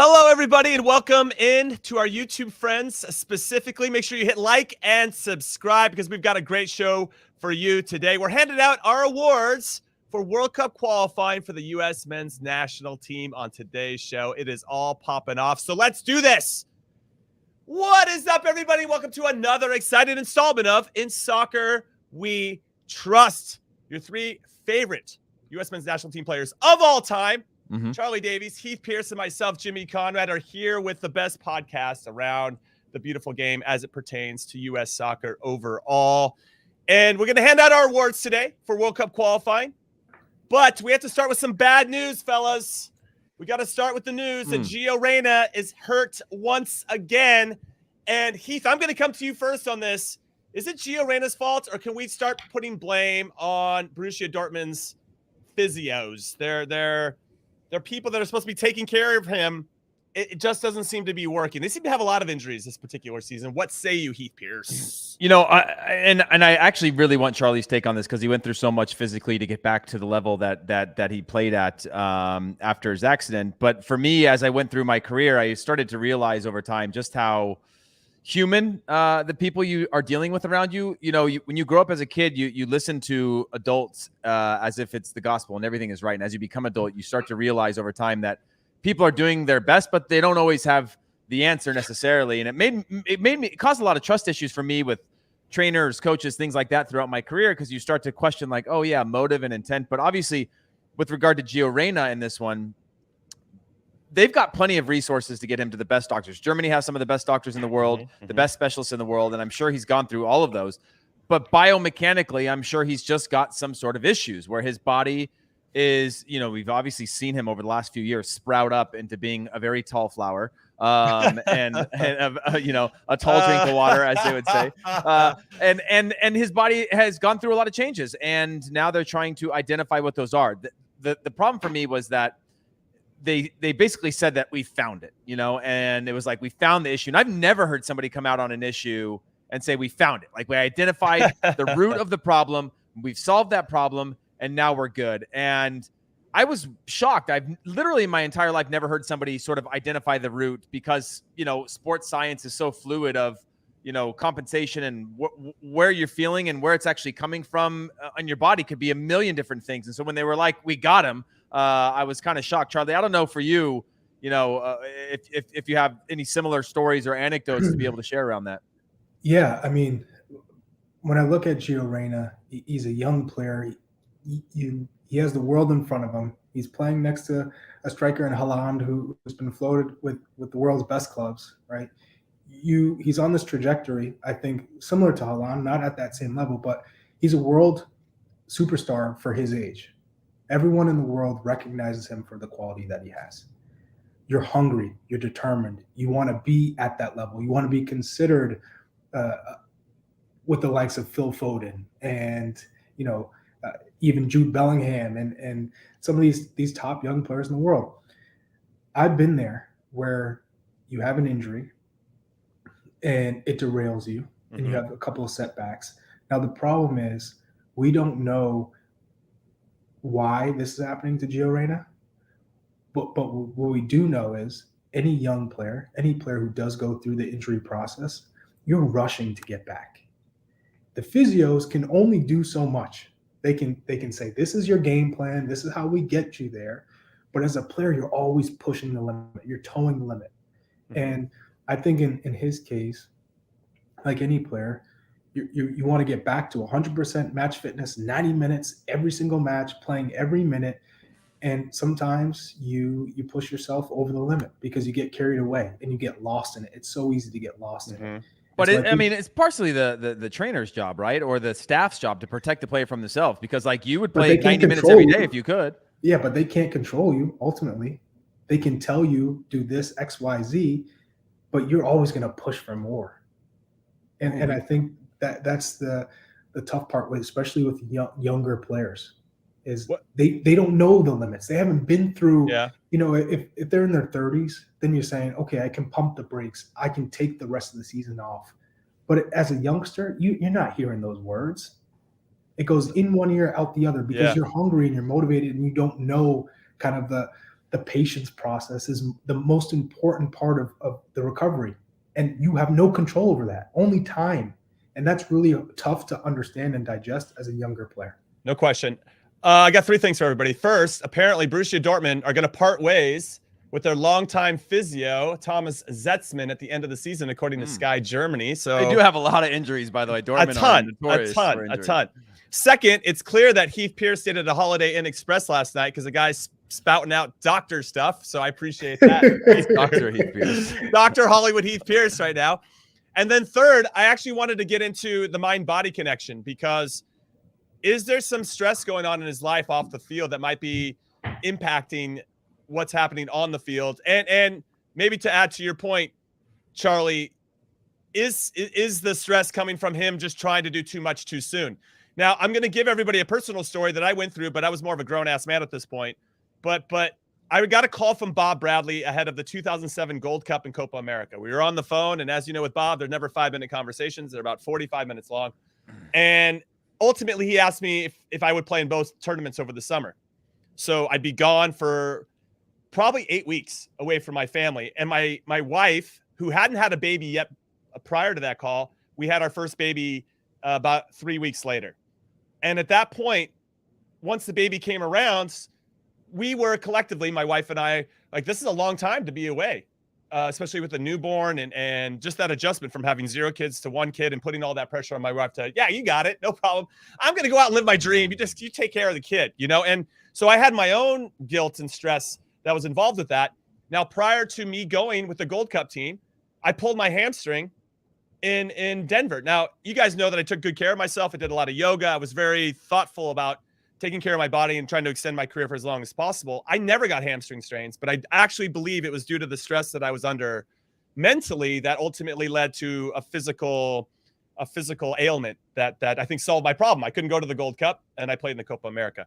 Hello, everybody, and welcome in to our YouTube friends. Specifically, make sure you hit like and subscribe because we've got a great show for you today. We're handing out our awards for World Cup qualifying for the U.S. men's national team on today's show. It is all popping off, so let's do this. What is up, everybody? Welcome to another exciting installment of In Soccer We Trust, your three favorite U.S. men's national team players of all time. Charlie Davies, Heath, Pearce, and myself, Jimmy Conrad, are here with the best podcast around the beautiful game as it pertains to U.S. soccer overall. And we're going to hand out our awards today for World Cup qualifying. But we have to start with some bad news, fellas. We got to start with the news that Gio Reyna is hurt once again. And Heath, I'm going to come to you first on this. Is it Gio Reyna's fault, or can we start putting blame on Borussia Dortmund's physios? They're people that are supposed to be taking care of him. It just doesn't seem to be working. They seem to have a lot of injuries this particular season. What say you, Heath Pearce? You know, I actually really want Charlie's take on this because he went through so much physically to get back to the level that he played at after his accident. But for me, as I went through my career, I started to realize over time just how human the people you are dealing with around you. You know, when you grow up as a kid, you listen to adults as if it's the gospel and everything is right. And as you become adult, you start to realize over time that people are doing their best, but they don't always have the answer necessarily. And it caused a lot of trust issues for me with trainers, coaches, things like that throughout my career, because you start to question like, oh yeah, motive and intent. But obviously with regard to Gio Reyna in this one, they've got plenty of resources to get him to the best doctors. Germany has some of the best doctors in the world, the best specialists in the world, and I'm sure he's gone through all of those. But biomechanically, I'm sure he's just got some sort of issues where his body is, you know, we've obviously seen him over the last few years sprout up into being a very tall flower, and you know, a tall drink of water, as they would say. And his body has gone through a lot of changes, and now they're trying to identify what those are. The problem for me was that they basically said that we found it, you know, and it was like, we found the issue. And I've never heard somebody come out on an issue and say, we found it. Like, we identified the root of the problem. We've solved that problem, and now we're good. And I was shocked. I've literally in my entire life never heard somebody sort of identify the root, because, you know, sports science is so fluid of, you know, compensation and where you're feeling and where it's actually coming from on your body could be a million different things. And so when they were like, we got him, I was kind of shocked. Charlie, I don't know for you, you know, if you have any similar stories or anecdotes to be able to share around that. Yeah, I mean, when I look at Gio Reyna, he's a young player. He has the world in front of him. He's playing next to a striker in Holland who's been floated with the world's best clubs, right? He's on this trajectory, I think, similar to Holland, not at that same level, but he's a world superstar for his age. Everyone in the world recognizes him for the quality that he has. You're hungry. You're determined. You want to be at that level. You want to be considered with the likes of Phil Foden and, you know, even Jude Bellingham and some of these top young players in the world. I've been there where you have an injury and it derails you and you have a couple of setbacks. Now, the problem is we don't know why this is happening to Gio Reyna, but what we do know is any young player, any player who does go through the injury process, you're rushing to get back. The physios can only do so much. They can say, this is your game plan, this is how we get you there. But as a player, you're always pushing the limit, you're towing the limit. And I think in his case, like any player, you want to get back to 100% match fitness, 90 minutes, every single match, playing every minute. And sometimes you push yourself over the limit because you get carried away and you get lost in it. It's so easy to get lost in it. But I mean, it's partially the trainer's job, right? Or the staff's job to protect the player from themselves, because like you would play 90 minutes every day if you could. Yeah, but they can't control you ultimately. They can tell you do this, X, Y, Z, but you're always going to push for more. And I think that's the tough part, especially with younger players, is they don't know the limits. They haven't been through, you know, if they're in their 30s, then you're saying, okay, I can pump the brakes. I can take the rest of the season off. But as a youngster, you're not hearing those words. It goes in one ear, out the other, because you're hungry and you're motivated and you don't know kind of the patience process is the most important part of the recovery. And you have no control over that, only time. And that's really tough to understand and digest as a younger player. No question. I got 3 things for everybody. First, apparently Borussia Dortmund are going to part ways with their longtime physio, Thomas Zetzman, at the end of the season, according to Sky Germany. So they do have a lot of injuries, by the way. Dortmund a ton. Second, it's clear that Heath Pearce stayed at a Holiday Inn Express last night because the guy's spouting out doctor stuff. So I appreciate that. Dr. Heath Pearce. Dr. Hollywood Heath Pearce right now. And then third, I actually wanted to get into the mind-body connection, because is there some stress going on in his life off the field that might be impacting what's happening on the field? And maybe to add to your point, Charlie, is the stress coming from him just trying to do too much too soon? Now, I'm going to give everybody a personal story that I went through, but I was more of a grown-ass man at this point. But I got a call from Bob Bradley ahead of the 2007 Gold Cup in Copa America. We were on the phone, and as you know with Bob, they're never 5-minute conversations. They're about 45 minutes long. And ultimately, he asked me if I would play in both tournaments over the summer. So I'd be gone for probably 8 weeks away from my family. And my wife, who hadn't had a baby yet prior to that call, we had our first baby about 3 weeks later. And at that point, once the baby came around, we were collectively, my wife and I, like, this is a long time to be away, especially with a newborn and just that adjustment from having 0 kids to 1 kid and putting all that pressure on my wife to, yeah, you got it. No problem. I'm going to go out and live my dream. You take care of the kid, you know? And so I had my own guilt and stress that was involved with that. Now, prior to me going with the Gold Cup team, I pulled my hamstring in Denver. Now, you guys know that I took good care of myself. I did a lot of yoga. I was very thoughtful about taking care of my body and trying to extend my career for as long as possible. I never got hamstring strains, but I actually believe it was due to the stress that I was under mentally that ultimately led to a physical ailment that I think solved my problem. I couldn't go to the Gold Cup, and I played in the Copa America.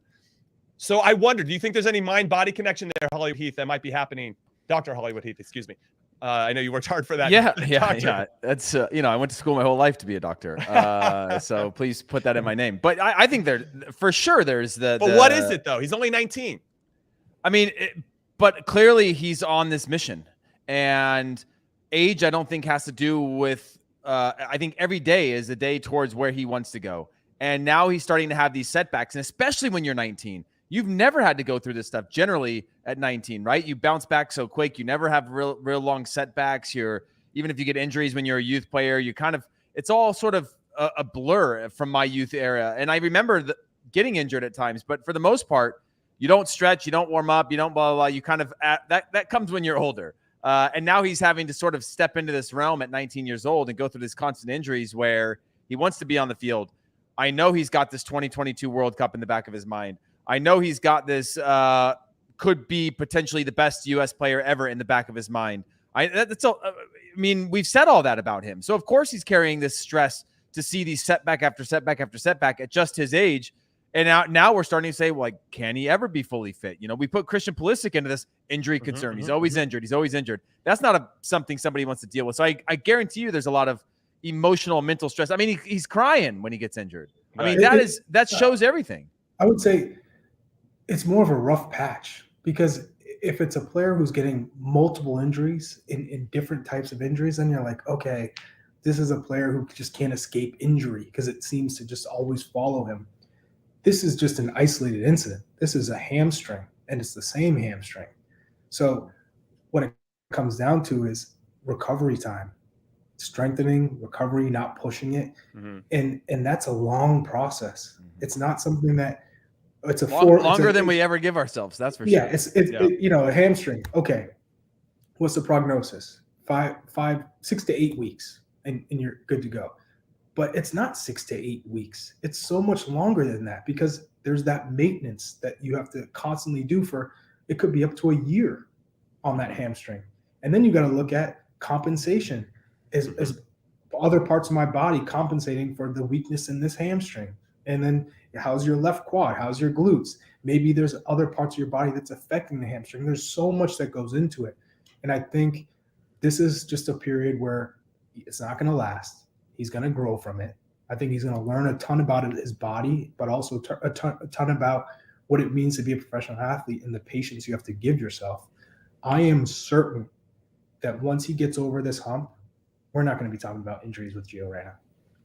So I wondered, do you think there's any mind-body connection there, Hollywood Heath, that might be happening? Dr. Hollywood Heath, excuse me. I know you worked hard for that. Yeah. That's I went to school my whole life to be a doctor. So please put that in my name. But I think there's the. But what is it though? He's only 19. I mean, but clearly he's on this mission, and age I don't think has to do with. I think every day is a day towards where he wants to go, and now he's starting to have these setbacks, and especially when you're 19. You've never had to go through this stuff generally at 19, right? You bounce back so quick. You never have real long setbacks. Even if you get injuries when you're a youth player, it's all sort of a blur from my youth era. And I remember getting injured at times, but for the most part, you don't stretch, you don't warm up, you don't blah, blah, blah. You kind of, that comes when you're older. And now he's having to sort of step into this realm at 19 years old and go through this constant injuries where he wants to be on the field. I know he's got this 2022 World Cup in the back of his mind. I know he's got this could be potentially the best U.S. player ever in the back of his mind. We've said all that about him. So, of course, he's carrying this stress to see these setback after setback after setback at just his age. And now we're starting to say, well, like, can he ever be fully fit? You know, we put Christian Pulisic into this injury concern. He's always injured. He's always injured. That's not something somebody wants to deal with. So I guarantee you there's a lot of emotional, mental stress. I mean, he's crying when he gets injured. Right. I mean, that shows everything. I would say it's more of a rough patch, because if it's a player who's getting multiple injuries in different types of injuries, then you're like, okay, this is a player who just can't escape injury because it seems to just always follow him. This is just an isolated incident. This is a hamstring, and it's the same hamstring. So what it comes down to is recovery time, strengthening, recovery, not pushing it. And that's a long process. It's not something that it's longer than we ever give ourselves. That's for sure. Yeah, it's a hamstring. Okay, what's the prognosis? 6 to 8 weeks, and you're good to go. But it's not 6 to 8 weeks. It's so much longer than that, because there's that maintenance that you have to constantly do for. It could be up to a year on that hamstring, and then you got to look at compensation. Is other parts of my body compensating for the weakness in this hamstring? And then how's your left quad? How's your glutes? Maybe there's other parts of your body that's affecting the hamstring. There's so much that goes into it. And I think this is just a period where it's not going to last. He's going to grow from it. I think he's going to learn a ton about his body, but also a ton about what it means to be a professional athlete and the patience you have to give yourself. I am certain that once he gets over this hump, we're not going to be talking about injuries with Gio Reyna.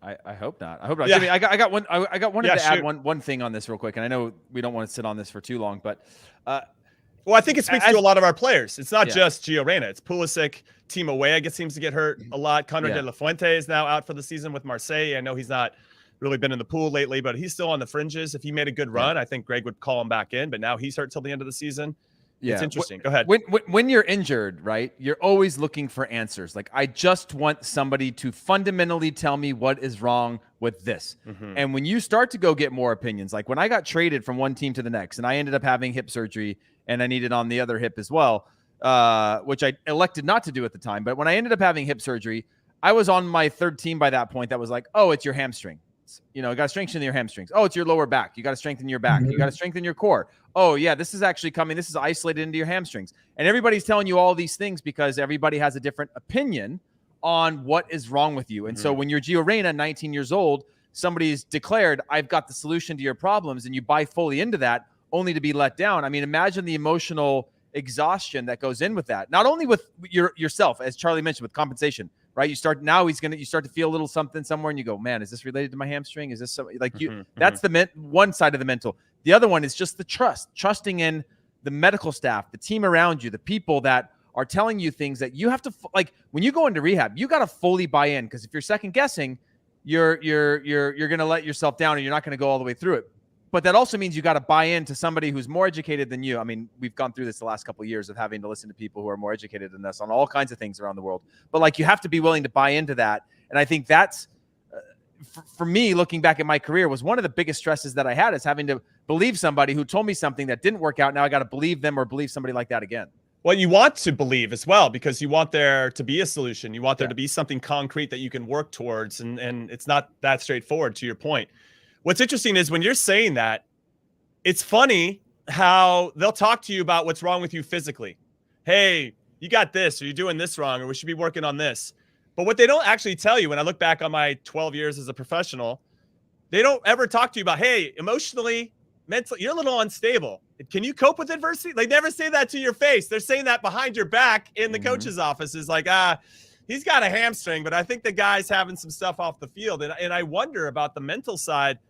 I hope not. I hope not. Yeah. Jimmy, I got one. I wanted to add shoot. one thing on this real quick, and I know we don't want to sit on this for too long, but well, I think it speaks to a lot of our players. It's not Yeah. just Gio Reyna. It's Pulisic. Timo Weah seems to get hurt a lot. Conrad de la Fuente is now out for the season with Marseille. I know he's not really been in the pool lately, but he's still on the fringes. If he made a good run, I think Greg would call him back in, but now he's hurt till the end of the season. Yeah. It's interesting. Go ahead. When you're injured, right, you're always looking for answers. Like, I just want somebody to fundamentally tell me what is wrong with this. And when you start to go get more opinions, like when I got traded from one team to the next and I ended up having hip surgery and I needed on the other hip as well, which I elected not to do at the time. But when I ended up having hip surgery, I was on my third team by that point that was like, oh, it's your hamstring. You know, you got to strengthen your hamstrings. Oh, it's your lower back. You got to strengthen your back. You got to strengthen your core. Oh, yeah, this is actually coming. This is isolated into your hamstrings. And everybody's telling you all these things because everybody has a different opinion on what is wrong with you. And so when you're Gio Reyna, 19 years old, somebody's declared, I've got the solution to your problems, and you buy fully into that only to be let down. I mean, imagine the emotional exhaustion that goes in with that. Not only with yourself, as Charlie mentioned, with compensation. Right, you start to feel a little something somewhere, and you go, man, is this related to my hamstring? Is this something like you? That's the one side of the mental. The other one is just the trusting in the medical staff, the team around you, the people that are telling you things that you have to like. When you go into rehab, you got to fully buy in, because if you're second guessing, you're going to let yourself down, and you're not going to go all the way through it. But that also means you got to buy into somebody who's more educated than you. I mean, we've gone through this the last couple of years of having to listen to people who are more educated than us on all kinds of things around the world. But like, you have to be willing to buy into that. And I think that's, for me, looking back at my career, was one of the biggest stresses that I had, is having to believe somebody who told me something that didn't work out. Now I got to believe them, or believe somebody like that again. Well, you want to believe as well, because you want there to be a solution. You want there to be something concrete that you can work towards. And it's not that straightforward, to your point. What's interesting is when you're saying that, it's funny how they'll talk to you about what's wrong with you physically. Hey, you got this, or you're doing this wrong, or we should be working on this. But what they don't actually tell you, when I look back on my 12 years as a professional, they don't ever talk to you about, hey, emotionally, mentally, you're a little unstable. Can you cope with adversity? They never say that to your face. They're saying that behind your back in the coach's office. Is like, he's got a hamstring, but I think the guy's having some stuff off the field. And I wonder about the mental side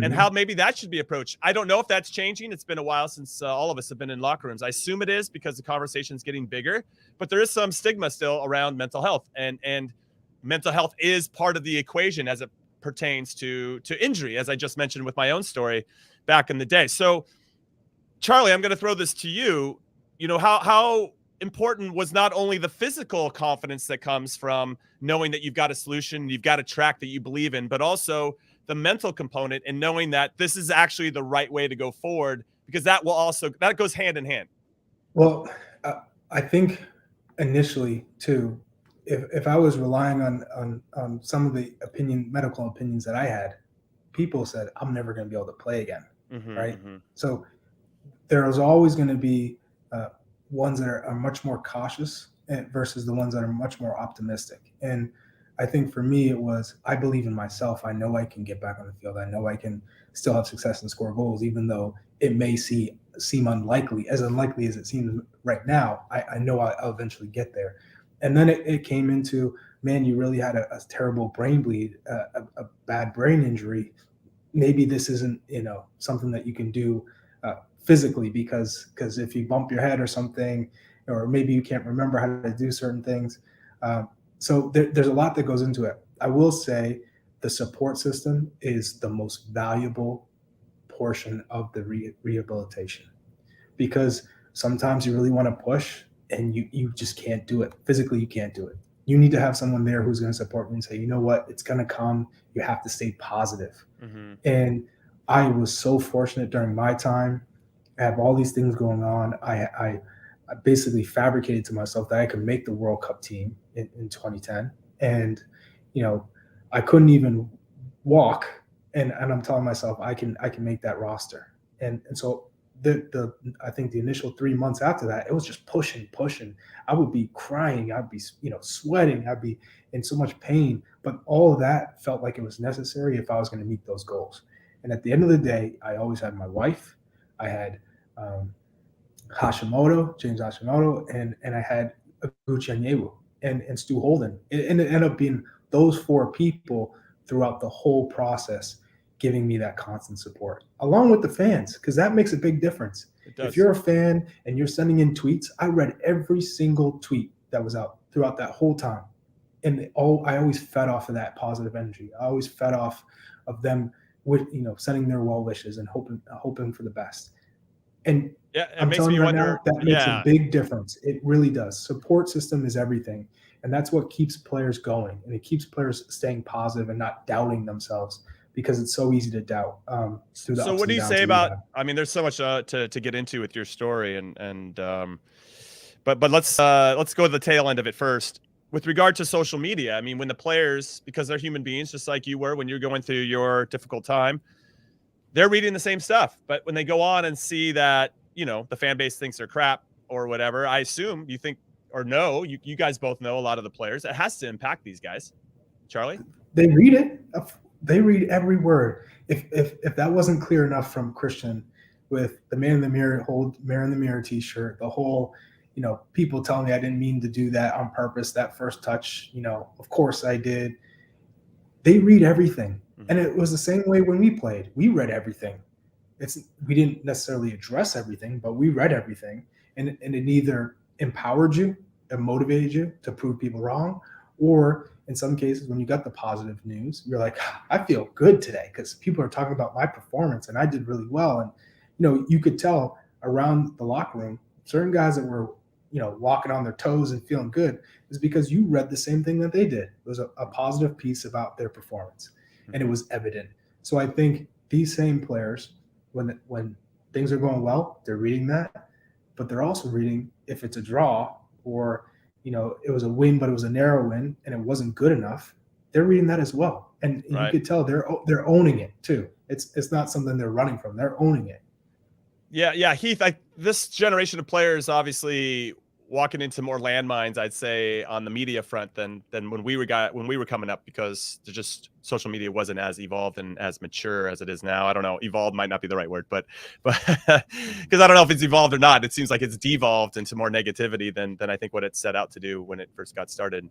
and how maybe that should be approached. I don't know if that's changing. It's been a while since all of us have been in locker rooms. I assume it is, because the conversation is getting bigger, but there is some stigma still around mental health, and mental health is part of the equation as it pertains to injury, as I just mentioned with my own story back in the day. So, Charlie, I'm going to throw this to you. You know, how important was not only the physical confidence that comes from knowing that you've got a solution, you've got a track that you believe in, but also the mental component, and knowing that this is actually the right way to go forward, because that goes hand in hand. Well, I think initially too, if I was relying on some of the medical opinions that I had, people said, I'm never going to be able to play again. Right. So there was always going to be ones that are much more cautious versus the ones that are much more optimistic. And I think for me, it was, I believe in myself. I know I can get back on the field. I know I can still have success and score goals, even though it may seem unlikely as it seems right now. I know I'll eventually get there. And then it came into, man, you really had a terrible brain bleed, a bad brain injury. Maybe this isn't, something that you can do physically, because if you bump your head or something, or maybe you can't remember how to do certain things. So there's a lot that goes into it. I will say the support system is the most valuable portion of the rehabilitation, because sometimes you really want to push and you just can't do it. Physically, you can't do it. You need to have someone there who's going to support you and say, you know what, it's going to come. You have to stay positive. And I was so fortunate during my time. I have all these things going on. I basically fabricated to myself that I could make the World Cup team in 2010. And, I couldn't even walk. And I'm telling myself I can make that roster. And so I think the initial 3 months after that, it was just pushing. I would be crying. I'd be, sweating. I'd be in so much pain. But all of that felt like it was necessary if I was going to meet those goals. And at the end of the day, I always had my wife. I had James Hashimoto, and I had Gucci Onyewu and Stu Holden. And it ended up being those 4 people throughout the whole process giving me that constant support, along with the fans, because that makes a big difference. If you're a fan and you're sending in tweets, I read every single tweet that was out throughout that whole time. And I always fed off of that positive energy. I always fed off of them with, sending their well wishes and hoping for the best. And yeah, I'm telling you right now, that makes a big difference. It really does. Support system is everything. And that's what keeps players going. And it keeps players staying positive and not doubting themselves, because it's so easy to doubt. So what do you say about, I mean, there's so much to get into with your story, but let's go to the tail end of it first. With regard to social media, I mean, when the players, because they're human beings, just like you were when you're going through your difficult time, they're reading the same stuff. But when they go on and see that, the fan base thinks they're crap or whatever, I assume you think, or no, you guys both know a lot of the players. It has to impact these guys. Charlie? They read it. They read every word. If that wasn't clear enough from Christian with the Man in the Mirror t-shirt, the whole, people telling me I didn't mean to do that on purpose, that first touch, of course I did. They read everything. And it was the same way when we played. We read everything. We didn't necessarily address everything, but we read everything. And it either empowered you, it motivated you to prove people wrong, or in some cases, when you got the positive news, you're like, I feel good today because people are talking about my performance and I did really well. And, you could tell around the locker room, certain guys that were, walking on their toes and feeling good is because you read the same thing that they did. It was a positive piece about their performance, and it was evident. So I think these same players, when things are going well, they're reading that, but they're also reading if it's a draw or, it was a win, but it was a narrow win and it wasn't good enough. They're reading that as well. And you could tell they're owning it too. It's not something they're running from. They're owning it. Yeah. Heath, this generation of players obviously walking into more landmines, I'd say, on the media front than when we were coming up, because social media wasn't as evolved and as mature as it is now. I don't know, evolved might not be the right word, but because I don't know if it's evolved or not. It seems like it's devolved into more negativity than I think what it set out to do when it first got started.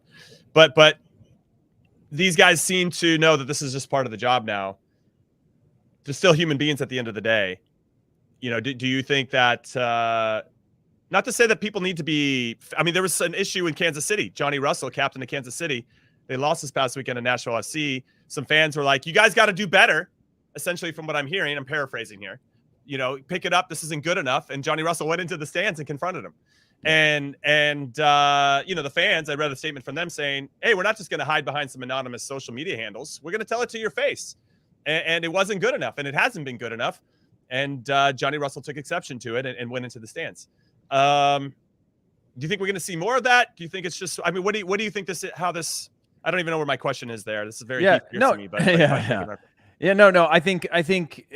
But these guys seem to know that this is just part of the job now. They're still human beings at the end of the day. Do you think that not to say that people need to be, I mean, there was an issue in Kansas City. Johnny Russell, captain of Kansas City, they lost this past weekend in Nashville FC. Some fans were like, you guys got to do better, essentially, from what I'm hearing. I'm paraphrasing here. Pick it up. This isn't good enough. And Johnny Russell went into the stands and confronted him. And the fans, I read a statement from them saying, hey, we're not just going to hide behind some anonymous social media handles. We're going to tell it to your face. And it wasn't good enough, and it hasn't been good enough. And Johnny Russell took exception to it and went into the stands. Do you think we're going to see more of that? Do you think it's just, I mean, what do you think how this, I don't even know where my question is there. This is very deep to me, but I think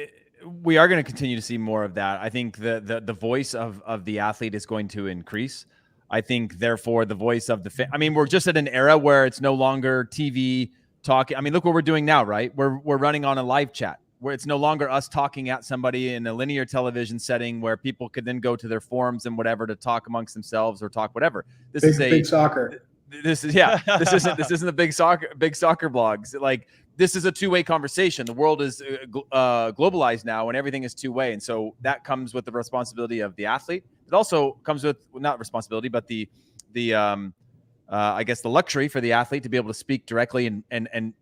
we are going to continue to see more of that. I think the voice of the athlete is going to increase. I think, therefore, the voice of the I mean, we're just at an era where it's no longer TV talking. I mean, look what we're doing now, right? We're running on a live chat, where it's no longer us talking at somebody in a linear television setting where people could then go to their forums and whatever to talk amongst themselves or talk whatever. This is big soccer. This isn't the big soccer blogs. Like, this is a two-way conversation. The world is globalized now, and everything is two-way. And so that comes with the responsibility of the athlete. It also comes with, not responsibility, but the I guess the luxury for the athlete to be able to speak directly and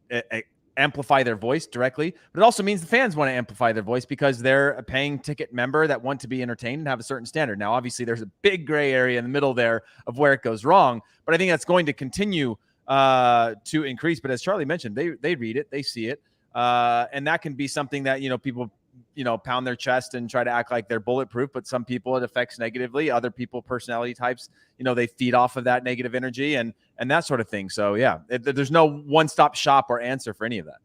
amplify their voice directly. But it also means the fans want to amplify their voice because they're a paying ticket member that want to be entertained and have a certain standard. Now, obviously, there's a big gray area in the middle there of where it goes wrong, but I think that's going to continue to increase. But as Charlie mentioned, they read it, they see it, and that can be something that people pound their chest and try to act like they're bulletproof. But some people it affects negatively. Other people, personality types, they feed off of that negative energy and that sort of thing. So yeah, there's no one-stop shop or answer for any of that.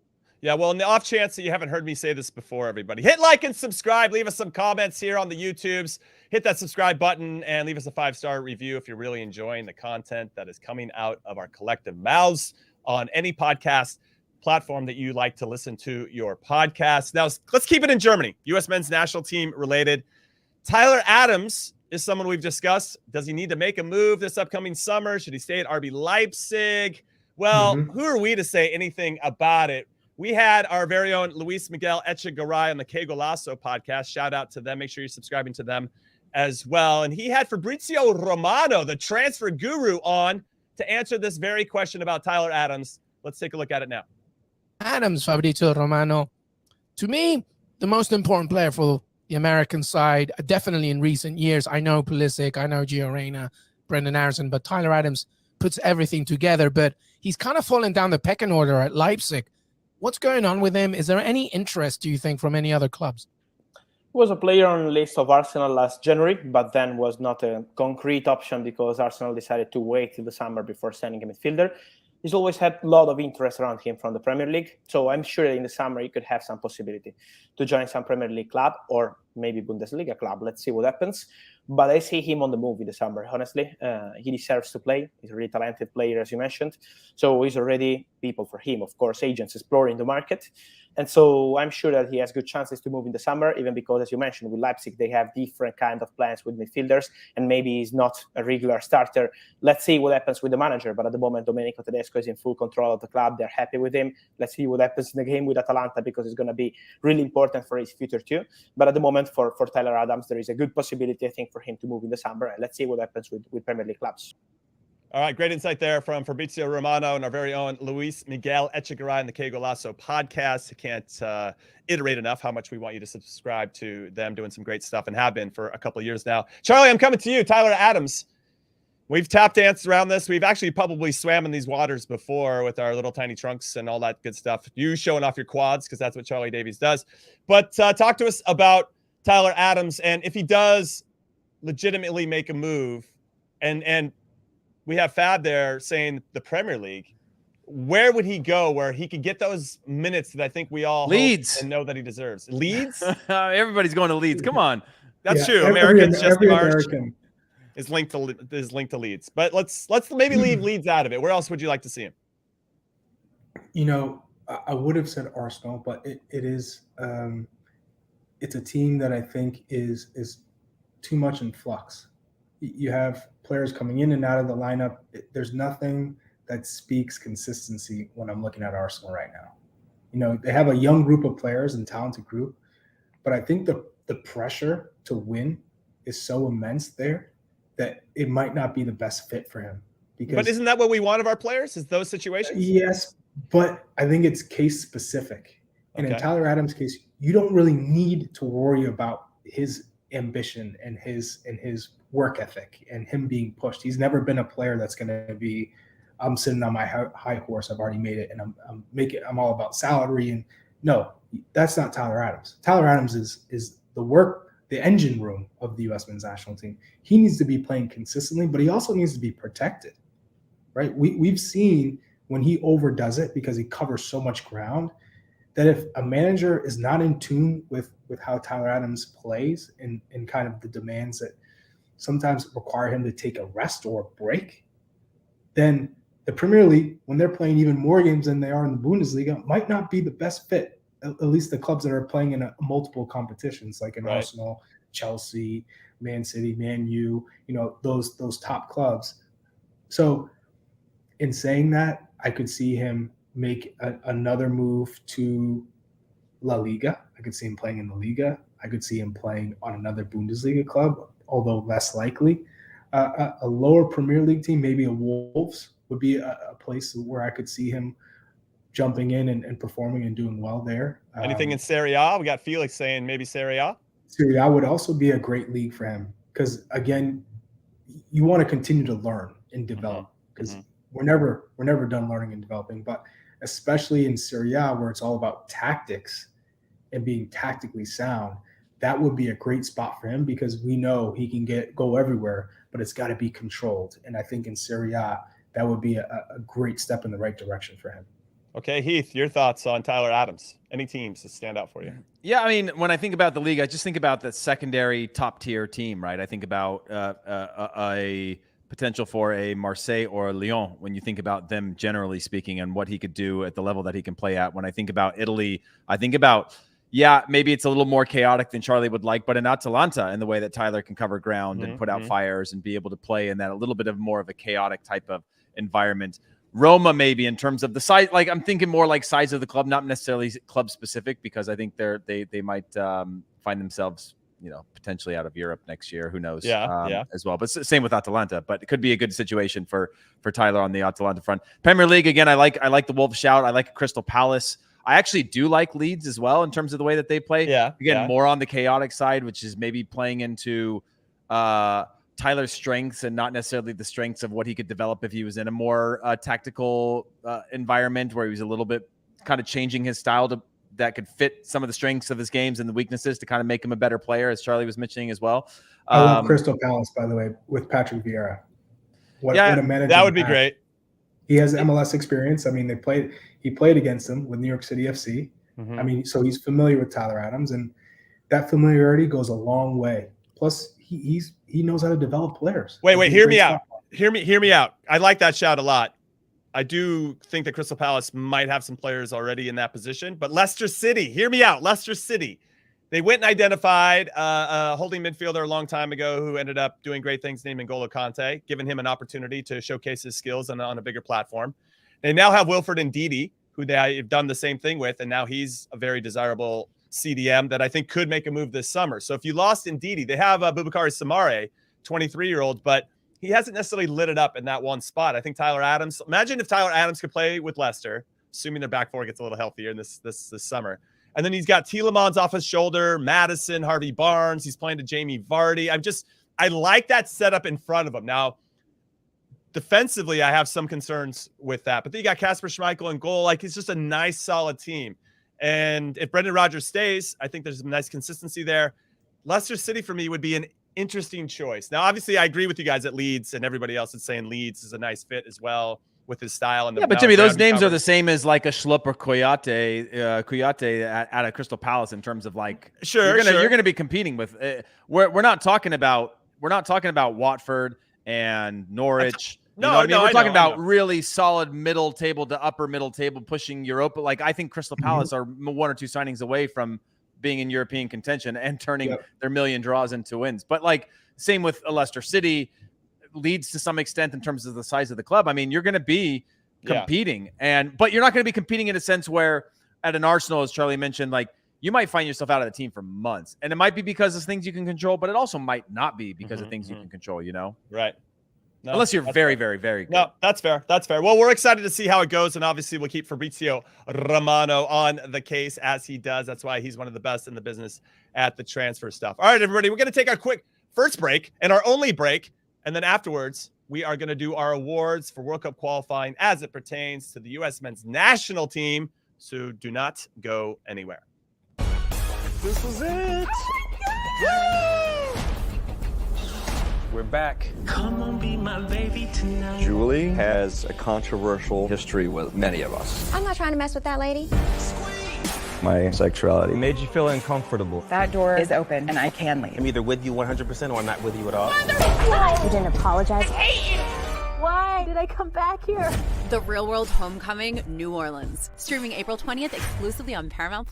Yeah, well, in the off chance that you haven't heard me say this before, everybody, hit like and subscribe. Leave us some comments here on the YouTubes. Hit that subscribe button and leave us a 5-star review if you're really enjoying the content that is coming out of our collective mouths on any podcast platform that you like to listen to your podcast. Now, let's keep it in Germany. U.S. men's national team related. Tyler Adams is someone we've discussed. Does he need to make a move this upcoming summer? Should he stay at RB Leipzig? Well, who are we to say anything about it? We had our very own Luis Miguel Echegaray on the Que Golazo podcast. Shout out to them. Make sure you're subscribing to them as well. And he had Fabrizio Romano, the transfer guru, on to answer this very question about Tyler Adams. Let's take a look at it now. Adams, Fabrizio Romano. To me, the most important player for the American side, definitely in recent years. I know Pulisic, I know Gio Reyna, Brendan Harrison, but Tyler Adams puts everything together. But he's kind of fallen down the pecking order at Leipzig. What's going on with him? Is there any interest, do you think, from any other clubs? He was a player on the list of Arsenal last January, but then was not a concrete option because Arsenal decided to wait till the summer before signing a midfielder. He's always had a lot of interest around him from the Premier League, so I'm sure that in the summer he could have some possibility to join some Premier League club or maybe Bundesliga club. Let's see what happens. But I see him on the move in the summer, honestly. He deserves to play. He's a really talented player, as you mentioned. So he's already people for him, of course, agents exploring the market. And so I'm sure that he has good chances to move in the summer, even because, as you mentioned, with Leipzig, they have different kind of plans with midfielders, and maybe he's not a regular starter. Let's see what happens with the manager. But at the moment, Domenico Tedesco is in full control of the club. They're happy with him. Let's see what happens in the game with Atalanta, because it's going to be really important for his future too. But at the moment, for Tyler Adams, there is a good possibility, I think, for him to move in the summer. And let's see what happens with Premier League clubs. All right, great insight there from Fabrizio Romano and our very own Luis Miguel Echegaray in the Que Golazo podcast. I can't iterate enough how much we want you to subscribe to them, doing some great stuff and have been for a couple of years now. Charlie, I'm coming to you. Tyler Adams. We've tap danced around this. We've actually probably swam in these waters before with our little tiny trunks and all that good stuff. You showing off your quads because that's what Charlie Davies does. But talk to us about Tyler Adams and if he does legitimately make a move and we have Fab there saying the Premier League. Where would he go where he could get those minutes that I think we all Leeds hope and know that he deserves? Leeds? Everybody's going to Leeds. Come on. That's true. Americans, every March American is linked to Leeds. But let's maybe leave Leeds out of it. Where else would you like to see him? You know, I would have said Arsenal, but it is it's a team that I think is too much in flux. You have players coming in and out of the lineup. There's nothing that speaks consistency when I'm looking at Arsenal right now. You know, they have a young group of players and talented group, but I think the pressure to win is so immense there that it might not be the best fit for him. But isn't that what we want of our players, is those situations? Yes, but I think it's case specific. And in Tyler Adams' case, you don't really need to worry about his ambition and his work ethic and him being pushed. He's never been a player that's going to be, I'm sitting on my high horse, I've already made it, and I'm all about salary. And no, that's not Tyler Adams. Tyler Adams is the engine room of the U.S. men's national team. He needs to be playing consistently, but he also needs to be protected, right? We've seen when he overdoes it because he covers so much ground, that if a manager is not in tune with how Tyler Adams plays and kind of the demands that sometimes require him to take a rest or a break, then the Premier League, when they're playing even more games than they are in the Bundesliga, might not be the best fit, at least the clubs that are playing in multiple competitions like in Arsenal, Chelsea, Man City, Man U, you know, those top clubs. So in saying that, I could see him make another move to La Liga. I could see him playing in the Liga. I could see him playing on another Bundesliga club, although less likely. A lower Premier League team, maybe a Wolves, would be a place where I could see him jumping in and performing and doing well there. Anything in Serie A? We got Felix saying maybe Serie A. Serie A would also be a great league for him because, again, you want to continue to learn and develop because we're never done learning and developing. But especially in Serie A, where it's all about tactics and being tactically sound, that would be a great spot for him because we know he can go everywhere, but it's got to be controlled. And I think in Serie A, that would be a great step in the right direction for him. Okay, Heath, your thoughts on Tyler Adams? Any teams that stand out for you? Yeah, I mean, when I think about the league, I just think about the secondary top-tier team, right? I think about a potential for a Marseille or a Lyon when you think about them generally speaking and what he could do at the level that he can play at. When I think about Italy, I think about, maybe it's a little more chaotic than Charlie would like, but in Atalanta, in the way that Tyler can cover ground and put out fires and be able to play in that a little bit of more of a chaotic type of environment. Roma, maybe in terms of the size, like I'm thinking more like size of the club, not necessarily club specific, because I think they might find themselves, potentially out of Europe next year. Who knows? As well. But same with Atalanta. But it could be a good situation for Tyler on the Atalanta front. Premier League again. I like the Wolves shout. I like Crystal Palace. I actually do like Leeds as well in terms of the way that they play. More on the chaotic side, which is maybe playing into Tyler's strengths and not necessarily the strengths of what he could develop if he was in a more tactical environment where he was a little bit kind of changing his style that could fit some of the strengths of his games and the weaknesses to kind of make him a better player, as Charlie was mentioning as well. I love Crystal Palace, by the way, with Patrick Vieira. What a manager that would be great. He has MLS experience. I mean, he played against them with New York City FC. I mean, so he's familiar with Tyler Adams, and that familiarity goes a long way. Plus, he knows how to develop players. Wait, hear me out. Hear me out. I like that shout a lot. I do think that Crystal Palace might have some players already in that position, but Leicester City, hear me out. Leicester City, they went and identified a holding midfielder a long time ago who ended up doing great things named N'Golo Kante, giving him an opportunity to showcase his skills on a bigger platform. They now have Wilfred Ndidi, who they've done the same thing with, and now he's a very desirable CDM that I think could make a move this summer. So if you lost Ndidi, they have Boubakary Samare, 23-year-old, but he hasn't necessarily lit it up in that one spot. I think Tyler Adams, imagine if Tyler Adams could play with Leicester, assuming their back four gets a little healthier in this summer. And then he's got Tielemans off his shoulder, Madison, Harvey Barnes. He's playing to Jamie Vardy. I like that setup in front of him. Now, defensively, I have some concerns with that. But then you got Kasper Schmeichel in goal. Like, it's just a nice, solid team. And if Brendan Rodgers stays, I think there's some nice consistency there. Leicester City, for me, would be an interesting choice. Now, obviously, I agree with you guys at Leeds, and everybody else is saying Leeds is a nice fit as well with his style. And but Jimmy, those names are the same as like a Schlupp or Kouyaté at a Crystal Palace in terms of like, you're going to be competing with. We're not talking about Watford and Norwich. We're talking about really solid middle table to upper middle table pushing Europa. Like, I think Crystal Palace are one or two signings away from being in European contention and turning their million draws into wins. But like, same with Leicester City, Leeds to some extent in terms of the size of the club. I mean, you're going to be competing, but you're not going to be competing in a sense where at an Arsenal, as Charlie mentioned, like you might find yourself out of the team for months, and it might be because of things you can control, but it also might not be because of things you can control. Right. No, unless you're very, very, very good. No, that's fair. That's fair. Well, we're excited to see how it goes, and obviously we'll keep Fabrizio Romano on the case as he does. That's why he's one of the best in the business at the transfer stuff. All right, everybody, we're going to take our quick first break and our only break, and then afterwards we are going to do our awards for World Cup qualifying as it pertains to the U.S. men's national team. So do not go anywhere. This is it. We're back. Come on, be my baby tonight. Julie has a controversial history with many of us. I'm not trying to mess with that lady. My sexuality made you feel uncomfortable. That door is open and I can leave. I'm either with you 100% or I'm not with you at all. You didn't apologize. I hate you. Why did I come back here? The Real World Homecoming, New Orleans. Streaming April 20th exclusively on Paramount+.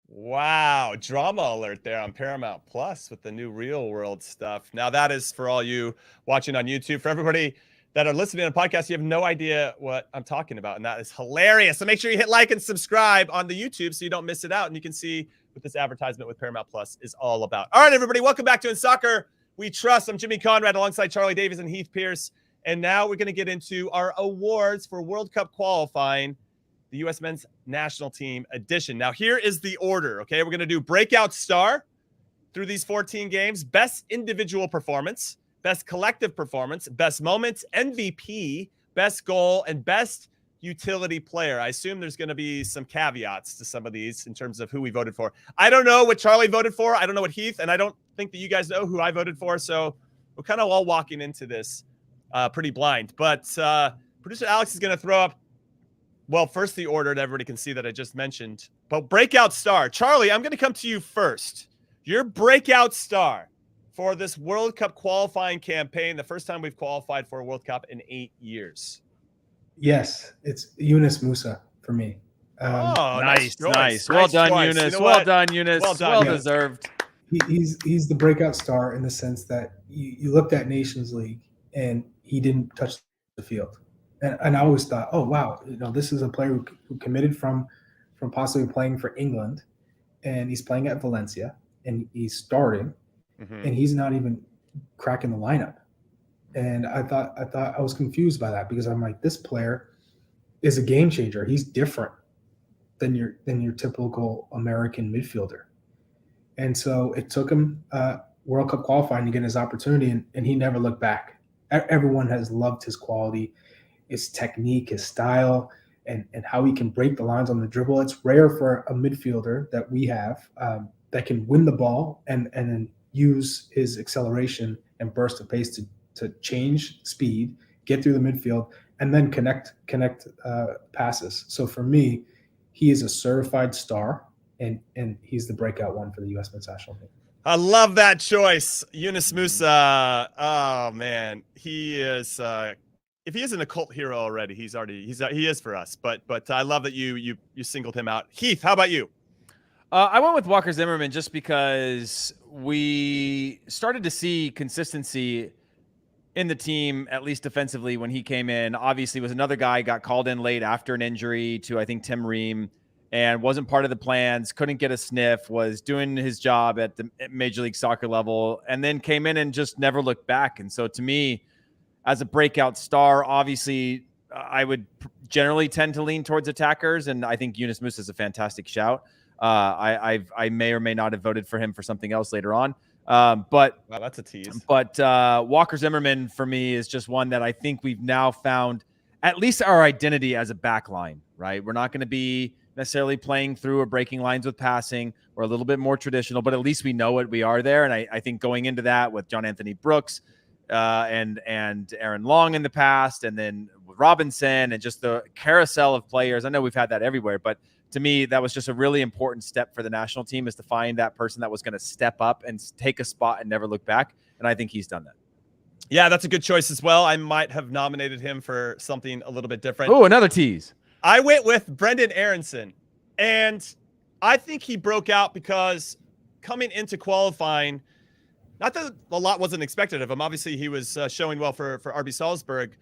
Wow, drama alert there on Paramount Plus with the new Real World stuff. Now that is for all you watching on YouTube. For everybody that are listening on podcast, you have no idea what I'm talking about, and that is hilarious. So make sure you hit like and subscribe on the YouTube so you don't miss it out, and you can see what this advertisement with Paramount Plus is all about. All right, everybody, welcome back to In Soccer We Trust. I'm Jimmy Conrad alongside Charlie Davies and Heath Pearce, and now we're going to get into our awards for World Cup qualifying, the U.S. men's national team edition. Now, here is the order, okay? We're going to do breakout star through these 14 games, best individual performance, best collective performance, best moments, MVP, best goal, and best utility player. I assume there's going to be some caveats to some of these in terms of who we voted for. I don't know what Charlie voted for. I don't know what Heath, and I don't think that you guys know who I voted for, so we're kind of all walking into this pretty blind. But producer Alex is going to throw up, well, first the order that everybody can see that I just mentioned. But breakout star. Charlie, I'm going to come to you first. Your breakout star for this World Cup qualifying campaign. The first time we've qualified for a World Cup in 8 years. Yes, it's Yunus Musa for me. Nice. choice. Well Nice done, choice. Yunus. You know Well what? done, Yunus. Well done, Well Yunus. deserved. He's the breakout star in the sense that you looked at Nations League and he didn't touch the field. And I always thought, oh, wow, this is a player who committed from possibly playing for England, and he's playing at Valencia, and he's starting, and he's not even cracking the lineup. And I thought I was confused by that, because I'm like, this player is a game changer. He's different than your typical American midfielder. And so it took him World Cup qualifying to get his opportunity, and he never looked back. Everyone has loved his quality, his technique, his style, and how he can break the lines on the dribble. It's rare for a midfielder that we have that can win the ball and then use his acceleration and burst of pace to change speed, get through the midfield, and then connect passes. So for me, he is a certified star, and he's the breakout one for the U.S. men's national team. I love that choice, Yunus Musa. Oh man, he is. If he isn't a cult hero already, he is for us. But I love that you singled him out. Heath, how about you? I went with Walker Zimmerman just because we started to see consistency in the team, at least defensively, when he came in. Obviously, was another guy, got called in late after an injury to, I think, Tim Ream, and wasn't part of the plans, couldn't get a sniff, was doing his job at the Major League Soccer level, and then came in and just never looked back. And so to me, as a breakout star, obviously, I would generally tend to lean towards attackers, and I think Yunus Musa is a fantastic shout. I may or may not have voted for him for something else later on. But wow, that's a tease. But Walker Zimmerman for me is just one that I think we've now found at least our identity as a back line, right? We're not going to be necessarily playing through or breaking lines with passing. We're a little bit more traditional, but at least we know what we are there. And I think going into that with John Anthony Brooks and Aaron Long in the past, and then Robinson, and just the carousel of players. I know we've had that everywhere, but to me, that was just a really important step for the national team, is to find that person that was going to step up and take a spot and never look back. And I think he's done that. Yeah, that's a good choice as well. I might have nominated him for something a little bit different. Oh, another tease. I went with Brendan Aronson, and I think he broke out because coming into qualifying, not that a lot wasn't expected of him. Obviously, he was showing well for RB Salzburg,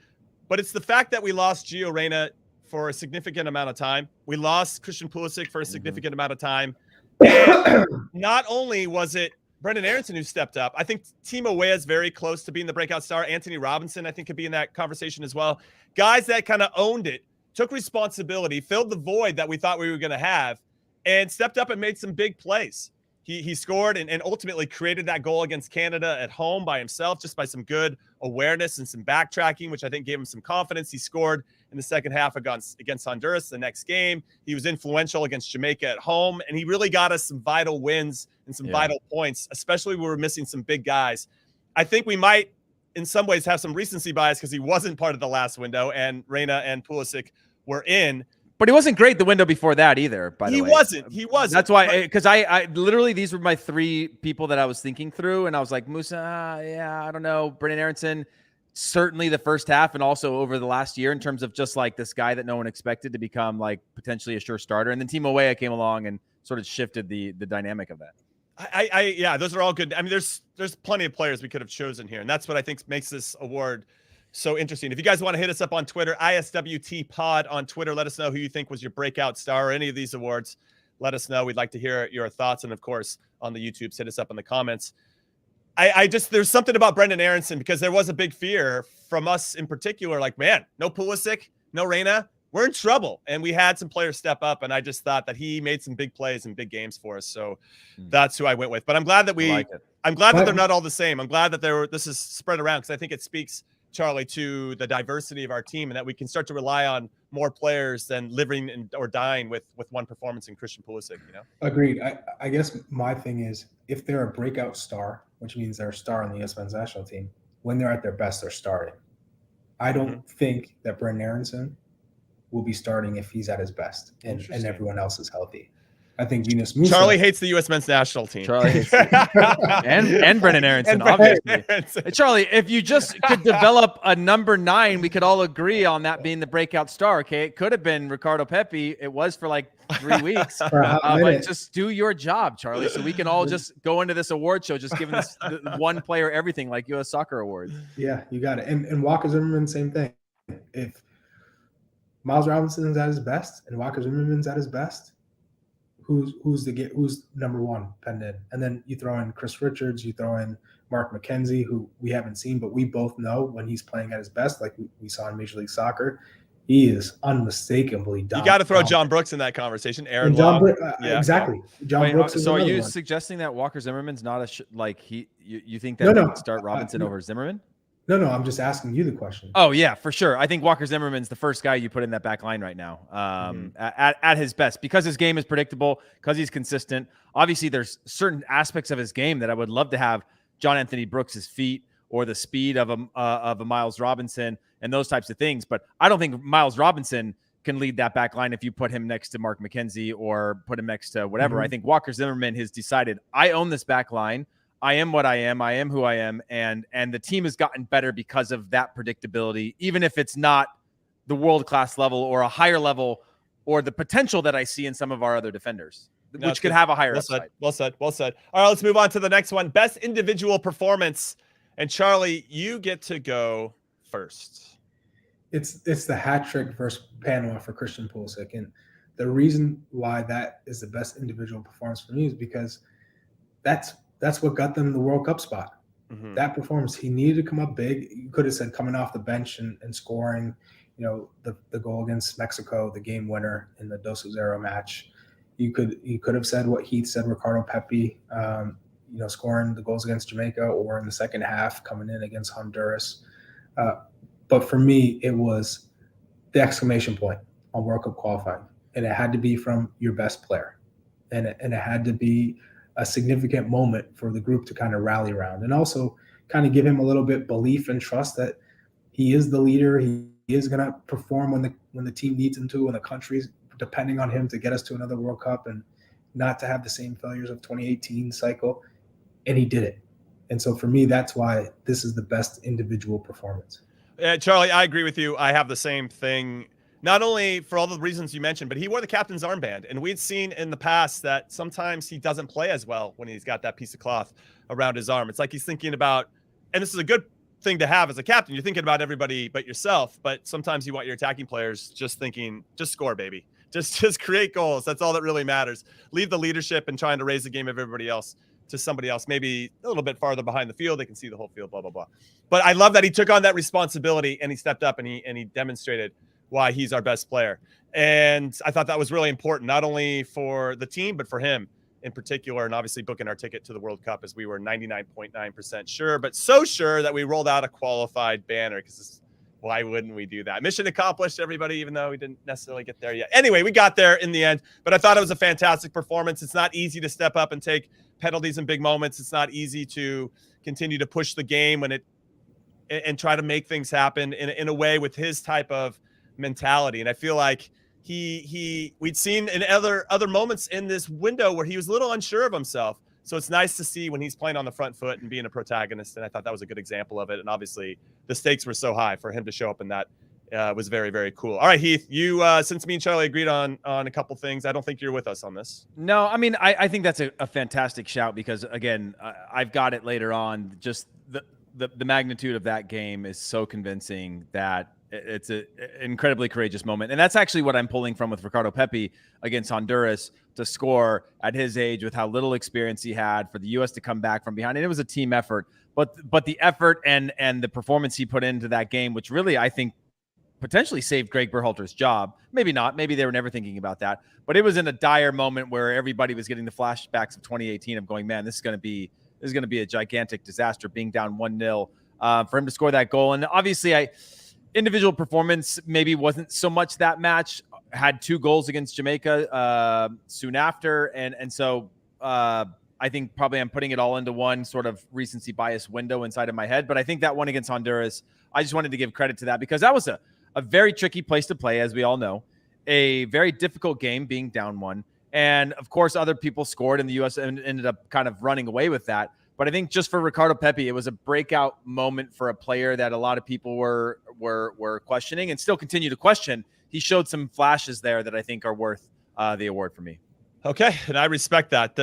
but it's the fact that we lost Gio Reyna for a significant amount of time. We lost Christian Pulisic for a significant amount of time. And not only was it Brendan Aronson who stepped up, I think Timo Weah is very close to being the breakout star. Anthony Robinson, I think, could be in that conversation as well. Guys that kind of owned it, took responsibility, filled the void that we thought we were going to have, and stepped up and made some big plays. He scored and ultimately created that goal against Canada at home by himself, just by some good awareness and some backtracking, which I think gave him some confidence. He scored in the second half against Honduras the next game. He was influential against Jamaica at home, and he really got us some vital wins and some vital points, especially when we were missing some big guys. I think we might, in some ways, have some recency bias because he wasn't part of the last window, and Reyna and Pulisic were in. But he wasn't great the window before that either, by the way. He wasn't. That's why, because I literally, these were my three people that I was thinking through, and I was like, Musa, yeah, I don't know. Brendan Aronson, certainly the first half, and also over the last year in terms of just like this guy that no one expected to become like potentially a sure starter. And then Timo Weah came along and sort of shifted the dynamic of that. Yeah, those are all good. I mean, there's plenty of players we could have chosen here, and that's what I think makes this award so interesting. If you guys want to hit us up on Twitter, ISWT Pod on Twitter, let us know who you think was your breakout star or any of these awards. Let us know. We'd like to hear your thoughts. And of course, on the YouTube, hit us up in the comments. There's something about Brendan Aronson, because there was a big fear from us in particular, like, man, no Pulisic, no Reyna, we're in trouble. And we had some players step up, and I just thought that he made some big plays and big games for us. So that's who I went with. But I'm glad that that they're not all the same. I'm glad that this is spread around, because I think it speaks, Charlie, to the diversity of our team, and that we can start to rely on more players than living or dying with one performance in Christian Pulisic, Agreed. I guess my thing is, if they're a breakout star, which means they're a star on the U.S. men's national team, when they're at their best, they're starting. I don't think that Brendan Aronson will be starting if he's at his best and everyone else is healthy. I think Venus Musa. Charlie hates the U.S. men's national team. Charlie hates and Brennan Aronson, obviously. Hey, Charlie, if you just could develop a number 9, we could all agree on that being the breakout star. Okay, it could have been Ricardo Pepi. It was for like 3 weeks. But just do your job, Charlie, so we can all just go into this award show just giving this one player everything like U.S. Soccer Awards. Yeah, you got it. And Walker Zimmerman, same thing. If Miles Robinson's at his best and Walker Zimmerman's at his best, who's number 1 penned in? And then you throw in Chris Richards, you throw in Mark McKenzie, who we haven't seen, but we both know when he's playing at his best, like we saw in Major League Soccer, he is unmistakably dominant. You got to throw John Brooks in that conversation. Aaron John Long. Exactly. John Brooks. So are you suggesting that Walker Zimmerman's not you think that we could start Robinson over Zimmerman? No, I'm just asking you the question. Oh, yeah, for sure. I think Walker Zimmerman's the first guy you put in that back line right now at his best, because his game is predictable, because he's consistent. Obviously, there's certain aspects of his game that I would love to have John Anthony Brooks' feet or the speed of a Miles Robinson and those types of things. But I don't think Miles Robinson can lead that back line if you put him next to Mark McKenzie or put him next to whatever. I think Walker Zimmerman has decided, I own this back line. I am what I am who I am, and the team has gotten better because of that predictability, even if it's not the world-class level or a higher level or the potential that I see in some of our other defenders, which could have a higher upside. Well said. All right, let's move on to the next one. Best individual performance. And Charlie, you get to go first. It's the hat trick versus Panama for Christian Pulisic. And the reason why that is the best individual performance for me is because that's what got them the World Cup spot. That performance, he needed to come up big. You could have said coming off the bench and scoring, the goal against Mexico, the game winner in the 2-0 match. You could have said what Heath said, Ricardo Pepi, scoring the goals against Jamaica, or in the second half coming in against Honduras. But for me, it was the exclamation point on World Cup qualifying. And it had to be from your best player. And it had to be a significant moment for the group to kind of rally around, and also kind of give him a little bit belief and trust that he is the leader. He is going to perform when the team needs him to, when the country's depending on him to get us to another World Cup, and not to have the same failures of 2018 cycle. And he did it. And so for me, that's why this is the best individual performance. Charlie, I agree with you. I have the same thing. Not only for all the reasons you mentioned, but he wore the captain's armband. And we'd seen in the past that sometimes he doesn't play as well when he's got that piece of cloth around his arm. It's like he's thinking about, and this is a good thing to have as a captain, you're thinking about everybody but yourself. But sometimes you want your attacking players just thinking, just score, baby. Just create goals. That's all that really matters. Leave the leadership and trying to raise the game of everybody else to somebody else, maybe a little bit farther behind the field. They can see the whole field, blah, blah, blah. But I love that he took on that responsibility and he stepped up and he demonstrated why he's our best player. And I thought that was really important, not only for the team, but for him in particular, and obviously booking our ticket to the World Cup, as we were 99.9% sure, but so sure that we rolled out a qualified banner, because why wouldn't we do that? Mission accomplished, everybody, even though we didn't necessarily get there yet. Anyway, we got there in the end, but I thought it was a fantastic performance. It's not easy to step up and take penalties in big moments. It's not easy to continue to push the game and try to make things happen in a way with his type of mentality. And I feel like we'd seen in other moments in this window where he was a little unsure of himself. So it's nice to see when he's playing on the front foot and being a protagonist. And I thought that was a good example of it. And obviously the stakes were so high for him to show up in that was very, very cool. All right, Heath, you, since me and Charlie agreed on a couple things, I don't think you're with us on this. No, I mean, I think that's a fantastic shout, because again, I've got it later on. Just the magnitude of that game is so convincing that it's an incredibly courageous moment. And that's actually what I'm pulling from with Ricardo Pepi against Honduras, to score at his age with how little experience he had, for the U.S. to come back from behind. And it was a team effort, but the effort and the performance he put into that game, which really, I think, potentially saved Greg Berhalter's job. Maybe not. Maybe they were never thinking about that. But it was in a dire moment where everybody was getting the flashbacks of 2018 of going, man, this is going to be a gigantic disaster, being down 1-0, for him to score that goal. And obviously, individual performance maybe wasn't so much that match. Had 2 goals against Jamaica soon after. And so I think probably I'm putting it all into one sort of recency bias window inside of my head. But I think that one against Honduras, I just wanted to give credit to that, because that was a very tricky place to play, as we all know. A very difficult game, being down 1. And of course, other people scored, and the U.S. ended up kind of running away with that. But I think just for Ricardo Pepi, it was a breakout moment for a player that a lot of people were questioning and still continue to question. He showed some flashes there that I think are worth the award for me. Okay, and I respect that.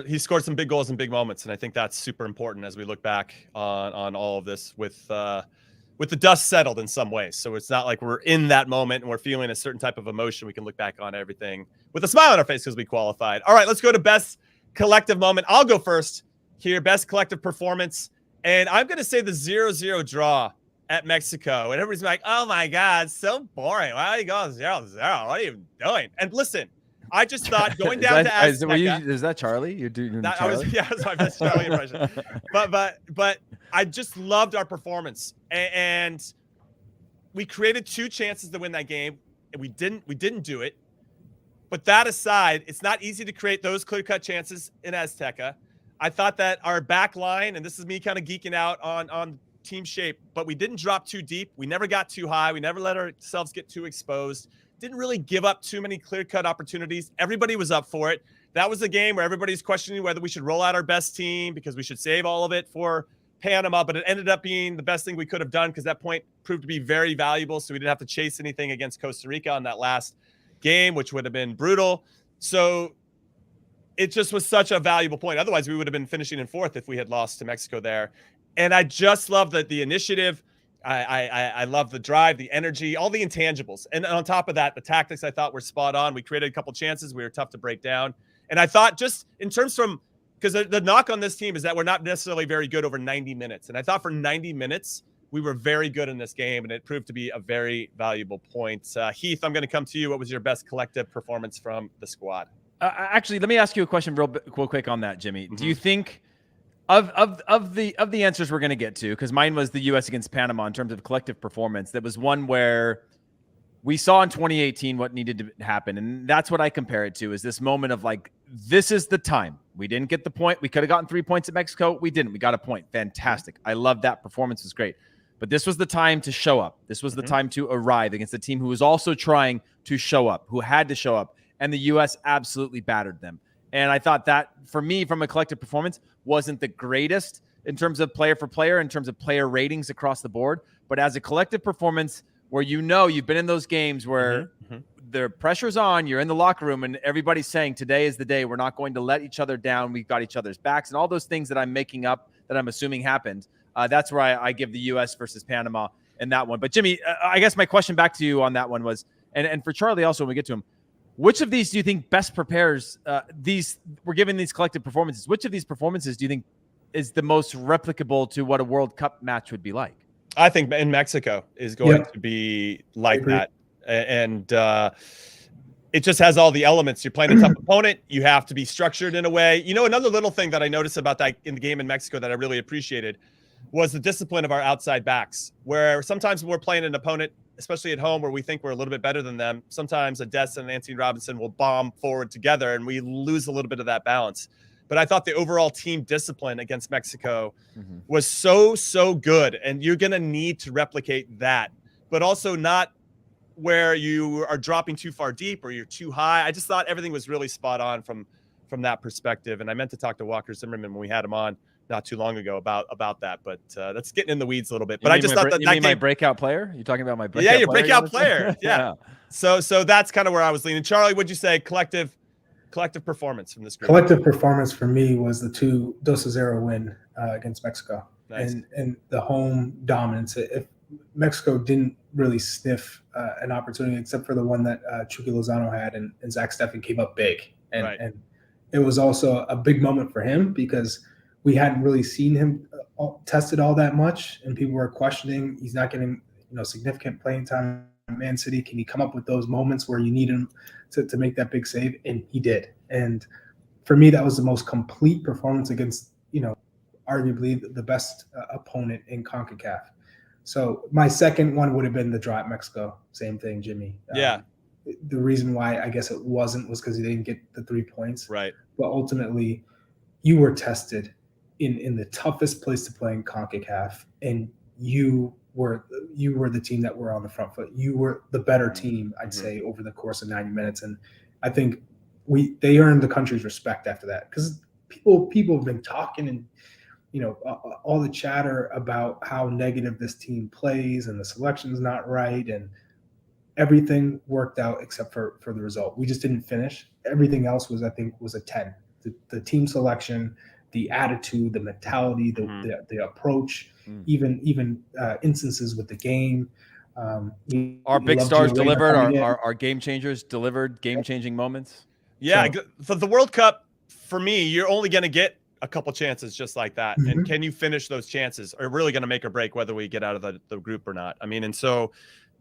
He scored some big goals in big moments, and I think that's super important as we look back on all of this with the dust settled in some ways. So it's not like we're in that moment and we're feeling a certain type of emotion. We can look back on everything with a smile on our face because we qualified. All right, let's go to best collective moment. I'll go first here. Best collective performance, and I'm going to say the 0-0 draw at Mexico. And everybody's like, "Oh my God, so boring. Why are you going 0-0? What are you doing?" And listen. I just thought going down to Azteca. Is that Charlie? You're doing Charlie? That's my best Charlie impression. But I just loved our performance, and we created 2 chances to win that game, and we didn't do it. But that aside, it's not easy to create those clear-cut chances in Azteca. I thought that our back line, and this is me kind of geeking out on team shape, but we didn't drop too deep. We never got too high. We never let ourselves get too exposed. Didn't really give up too many clear-cut opportunities. Everybody was up for it. That was a game where everybody's questioning whether we should roll out our best team because we should save all of it for Panama, but it ended up being the best thing we could have done because that point proved to be very valuable, so we didn't have to chase anything against Costa Rica on that last game, which would have been brutal. So it just was such a valuable point. Otherwise, we would have been finishing in 4th if we had lost to Mexico there. And I just love the initiative. I love the drive, the energy, all the intangibles. And on top of that, the tactics I thought were spot on. We created a couple chances. We were tough to break down. And I thought just in terms from, because the knock on this team is that we're not necessarily very good over 90 minutes. And I thought for 90 minutes, we were very good in this game, and it proved to be a very valuable point. Heath, I'm going to come to you. What was your best collective performance from the squad? Actually, let me ask you a question real quick on that, Jimmy. Mm-hmm. Do you think of the answers we're going to get to, because mine was the U.S. against Panama in terms of collective performance, that was one where we saw in 2018 what needed to happen, and that's what I compare it to, is this moment of like, this is the time. We didn't get the point. We could have gotten 3 points at Mexico. We didn't. We got a point. Fantastic. I love that. Performance was great. But this was the time to show up. This was the time to arrive against a team who was also trying to show up, who had to show up, and the U.S. absolutely battered them. And I thought that, for me, from a collective performance, wasn't the greatest in terms of player for player, in terms of player ratings across the board. But as a collective performance where you've been in those games where the pressure's on, you're in the locker room, and everybody's saying, today is the day. We're not going to let each other down. We've got each other's backs, and all those things that I'm making up that I'm assuming happened. That's where I give the U.S. versus Panama in that one. But, Jimmy, I guess my question back to you on that one was, and for Charlie also when we get to him, which of these do you think best prepares we're giving these collective performances? Which of these performances do you think is the most replicable to what a World Cup match would be like? I think in Mexico is going to be like that. And it just has all the elements. You're playing a tough opponent. You have to be structured in a way. You know, another little thing that I noticed about that in the game in Mexico that I really appreciated was the discipline of our outside backs, where sometimes when we're playing an opponent, especially at home, where we think we're a little bit better than them, sometimes Odessa and Anthony Robinson will bomb forward together and we lose a little bit of that balance. But I thought the overall team discipline against Mexico was so good. And you're going to need to replicate that, but also not where you are dropping too far deep or you're too high. I just thought everything was really spot on from that perspective. And I meant to talk to Walker Zimmerman when we had him on not too long ago about that, but that's getting in the weeds a little bit. But I just thought that game, my breakout player. You're talking about my breakout player? Yeah, your breakout player. Yeah. So that's kind of where I was leaning. Charlie, what'd you say? Collective performance from this group. Collective performance for me was the 2-0 win against Mexico. Nice. And the home dominance. If Mexico didn't really sniff an opportunity except for the one that Chucky Lozano had, and Zach Steffen came up big, and it was also a big moment for him because we hadn't really seen him tested all that much, and people were questioning, he's not getting significant playing time in Man City. Can he come up with those moments where you need him to make that big save? And he did. And for me, that was the most complete performance against arguably the best opponent in CONCACAF. So my second one would have been the draw at Mexico. Same thing, Jimmy. The reason why I guess it wasn't was because he didn't get the 3 points. Right. But ultimately, you were tested in the toughest place to play in CONCACAF, and you were the team that were on the front foot. You were the better team, I'd say, over the course of 90 minutes. And I think they earned the country's respect after that, because people have been talking and all the chatter about how negative this team plays and the selection's not right, and everything worked out except for the result. We just didn't finish. Everything else was a 10. The team selection, the attitude, the mentality, the approach, even instances with the game. Our big stars delivered. Our game changers delivered game-changing moments. Yeah, for the World Cup, for me, you're only going to get a couple chances just like that. Mm-hmm. And can you finish those chances are really going to make or break whether we get out of the group or not. I mean, and so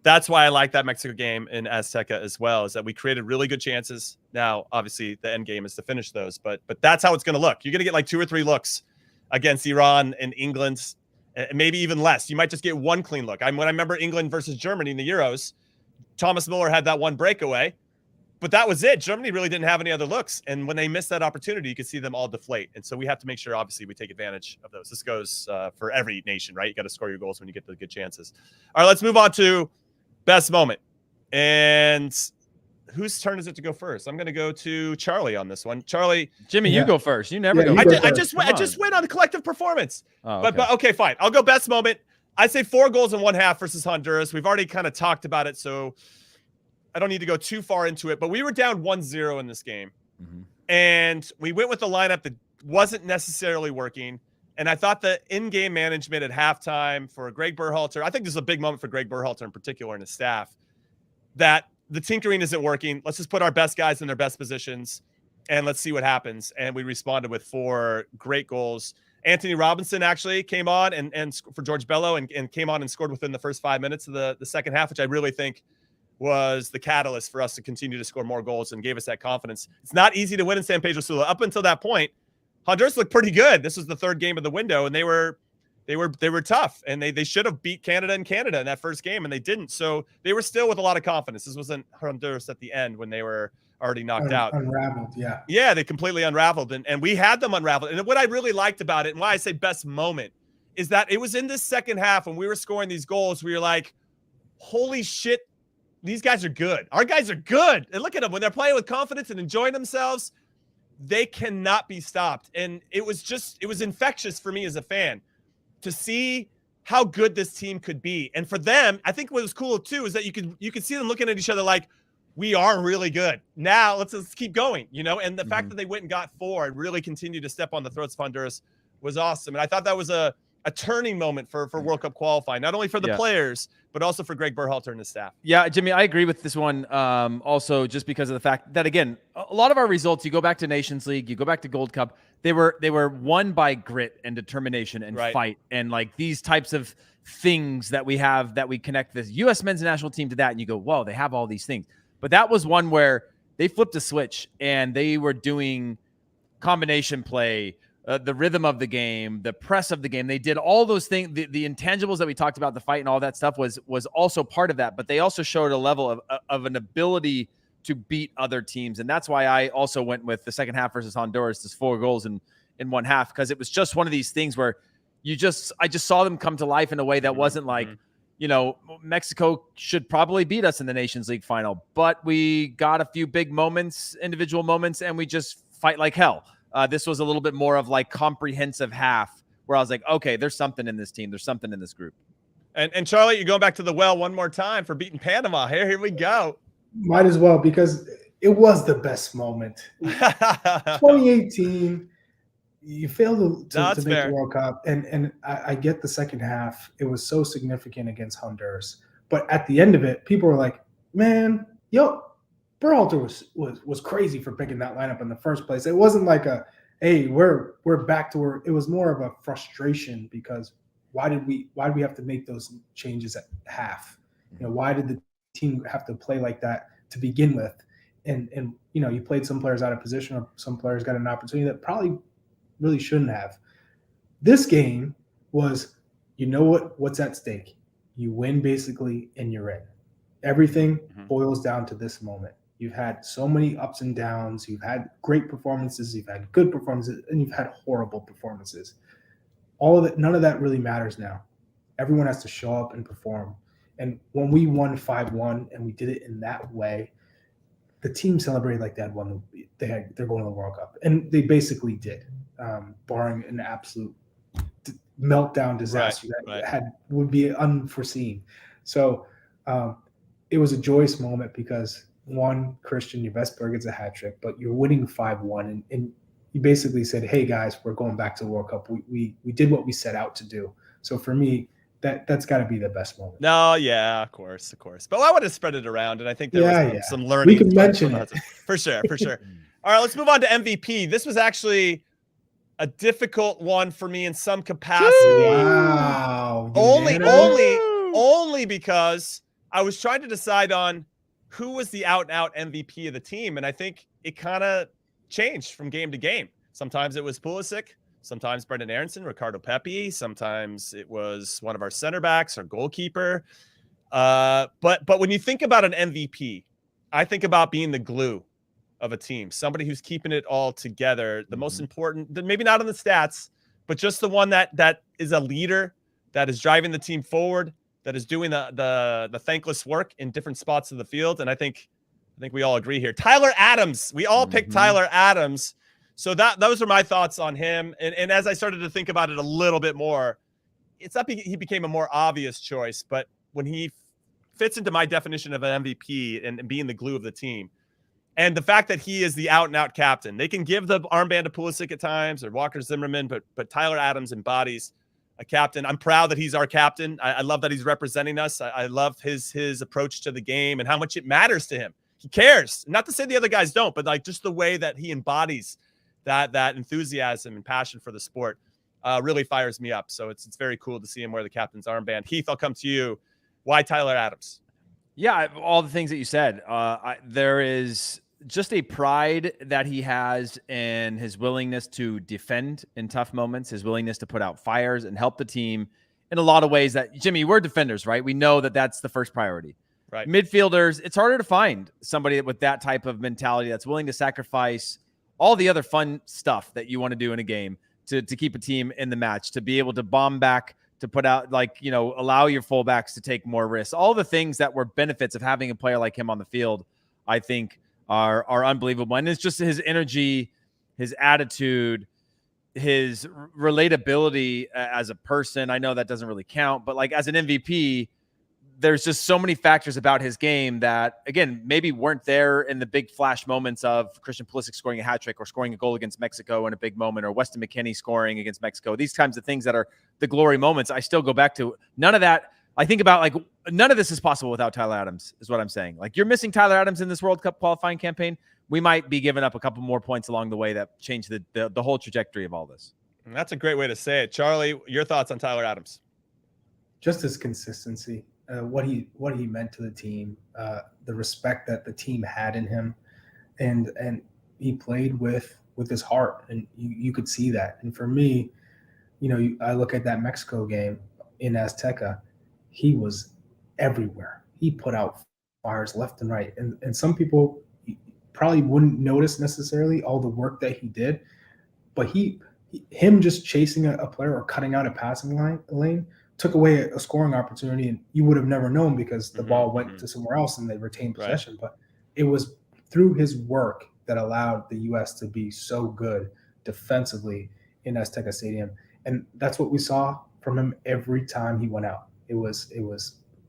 that's why I like that Mexico game in Azteca as well, is that we created really good chances. Now, obviously, the end game is to finish those, but that's how it's going to look. You're going to get like 2 or 3 looks against Iran and England, maybe even less. You might just get one clean look. When I remember England versus Germany in the Euros, Thomas Muller had that one breakaway, but that was it. Germany really didn't have any other looks. And when they missed that opportunity, you could see them all deflate. And so we have to make sure, obviously, we take advantage of those. This goes for every nation, right? You got to score your goals when you get the good chances. All right, let's move on to best moment. And whose turn is it to go first? I'm going to go to Charlie on this one. Charlie. Jimmy, you go first. You never go first. first. I just went on the collective performance. Oh, okay. But okay, fine. I'll go best moment. I'd say 4 goals in 1/2 versus Honduras. We've already kind of talked about it, so I don't need to go too far into it. But we were down 1-0 in this game. Mm-hmm. And we went with the lineup that wasn't necessarily working. And I thought the in-game management at halftime for Greg Berhalter, I think this is a big moment for Greg Berhalter in particular and his staff, that the tinkering isn't working. Let's just put our best guys in their best positions and let's see what happens. And we responded with 4 great goals. Anthony Robinson actually came on and for George Bello and came on and scored within the first 5 minutes of the second half, which I really think was the catalyst for us to continue to score more goals and gave us that confidence. It's not easy to win in San Pedro Sula. Up until that point, Honduras looked pretty good. This was the 3rd game of the window, and they were tough, and they should have beat Canada in that first game, and they didn't. So they were still with a lot of confidence. This wasn't Honduras at the end when they were already knocked out. Unraveled, yeah. Yeah, they completely unraveled, and we had them unraveled. And what I really liked about it, and why I say best moment, is that it was in this second half when we were scoring these goals, we were like, holy shit, these guys are good. Our guys are good. And look at them. When they're playing with confidence and enjoying themselves, they cannot be stopped. And it was infectious for me as a fan to see how good this team could be. And for them, I think what was cool too is that you could see them looking at each other like, we are really good. Now let's keep going, and the fact that they went and got 4 and really continued to step on the throats of Honduras was awesome. And I thought that was a turning moment for World Cup qualifying, not only for the players, but also for Greg Berhalter and his staff. Yeah, Jimmy, I agree with this one. Also, just because of the fact that, again, a lot of our results, you go back to Nations League, you go back to Gold Cup, they were won by grit and determination and fight. And like these types of things that we have, that we connect this U.S. men's national team to that. And you go, whoa, they have all these things. But that was one where they flipped a switch and they were doing combination play, the rhythm of the game, the press of the game. They did all those things. The intangibles that we talked about, the fight and all that stuff was also part of that. But they also showed a level of an ability to beat other teams. And that's why I also went with the second half versus Honduras, this 4 goals in 1/2, because it was just one of these things where I just saw them come to life in a way that wasn't like, Mexico should probably beat us in the Nations League final, but we got a few big moments, individual moments, and we just fight like hell. This was a little bit more of like comprehensive half where I was like, okay, there's something in this team. There's something in this group. And Charlie, you're going back to the well one more time for beating Panama. Here we go. Might as well, because it was the best moment. 2018, you failed to make the World Cup. And I get the second half. It was so significant against Honduras. But at the end of it, people were like, man, Berhalter was crazy for picking that lineup in the first place. It wasn't like hey, we're back to where. It was more of a frustration because why did we have to make those changes at half? Why did the team have to play like that to begin with? And you played some players out of position, or some players got an opportunity that probably really shouldn't have. This game was, what's at stake? You win basically and you're in. Everything boils down to this moment. You've had so many ups and downs. You've had great performances. You've had good performances, and you've had horrible performances. All of it, none of that really matters now. Everyone has to show up and perform. And when we won 5-1 and we did it in that way, the team celebrated like they had won. They're going to the World Cup, and they basically did, barring an absolute meltdown disaster that would be unforeseen. So it was a joyous moment because one, Christian, your best player gets a hat trick, but you're winning 5-1, and you basically said, "Hey guys, we're going back to the World Cup. We did what we set out to do." So for me, that's got to be the best moment. No, yeah, of course. But I would have spread it around, and I think there was some learning. We can mention it for sure. All right, let's move on to MVP. This was actually a difficult one for me in some capacity. Wow. Only because I was trying to decide on who was the out-and-out MVP of the team, and I think it kind of changed from game to game. Sometimes it was Pulisic, sometimes Brendan Aronson, Ricardo Pepi, sometimes it was one of our center backs or goalkeeper. But when you think about an MVP, I think about being the glue of a team, somebody who's keeping it all together. The most important, maybe not on the stats, but just the one that is a leader, that is driving the team forward, that is doing the thankless work in different spots of the field. And I think we all agree here. Tyler Adams. We all picked Tyler Adams. So those are my thoughts on him. And as I started to think about it a little bit more, it's not he became a more obvious choice, but when he fits into my definition of an MVP and being the glue of the team, and the fact that he is the out-and-out captain, they can give the armband to Pulisic at times or Walker Zimmerman, but Tyler Adams embodies a captain. I'm proud that he's our captain. I love that he's representing us. I love his approach to the game and how much it matters to him. He cares. Not to say the other guys don't, but like just the way that he embodies that enthusiasm and passion for the sport really fires me up. So it's very cool to see him wear the captain's armband. Heath, I'll come to you. Why Tyler Adams? Yeah, all the things that you said. There is just a pride that he has in his willingness to defend in tough moments, his willingness to put out fires and help the team in a lot of ways that, Jimmy, we're defenders, right? We know that that's the first priority. Right. Midfielders, it's harder to find somebody with that type of mentality that's willing to sacrifice all the other fun stuff that you want to do in a game to keep a team in the match, to be able to bomb back, to put out, allow your fullbacks to take more risks. All the things that were benefits of having a player like him on the field, I think are unbelievable. And it's just his energy, his attitude, his relatability as a person. I know that doesn't really count, but like as an MVP, there's just so many factors about his game that, again, maybe weren't there in the big flash moments of Christian Pulisic scoring a hat trick or scoring a goal against Mexico in a big moment, or Weston McKennie scoring against Mexico. These kinds of things that are the glory moments, I still go back to. None of that, I think about, like, none of this is possible without Tyler Adams, is what I'm saying. Like, you're missing Tyler Adams in this World Cup qualifying campaign, we might be giving up a couple more points along the way that change the whole trajectory of all this. And that's a great way to say it. Charlie, your thoughts on Tyler Adams? Just his consistency. What he meant to the team, the respect that the team had in him, and he played with his heart, and you could see that. And for me, I look at that Mexico game in Azteca, he was everywhere. He put out fires left and right, and some people probably wouldn't notice necessarily all the work that he did, but him just chasing a player or cutting out a passing lane took away a scoring opportunity, and you would have never known because the ball went to somewhere else and they retained possession. Right. But it was through his work that allowed the U.S. to be so good defensively in Azteca Stadium. And that's what we saw from him every time he went out. It was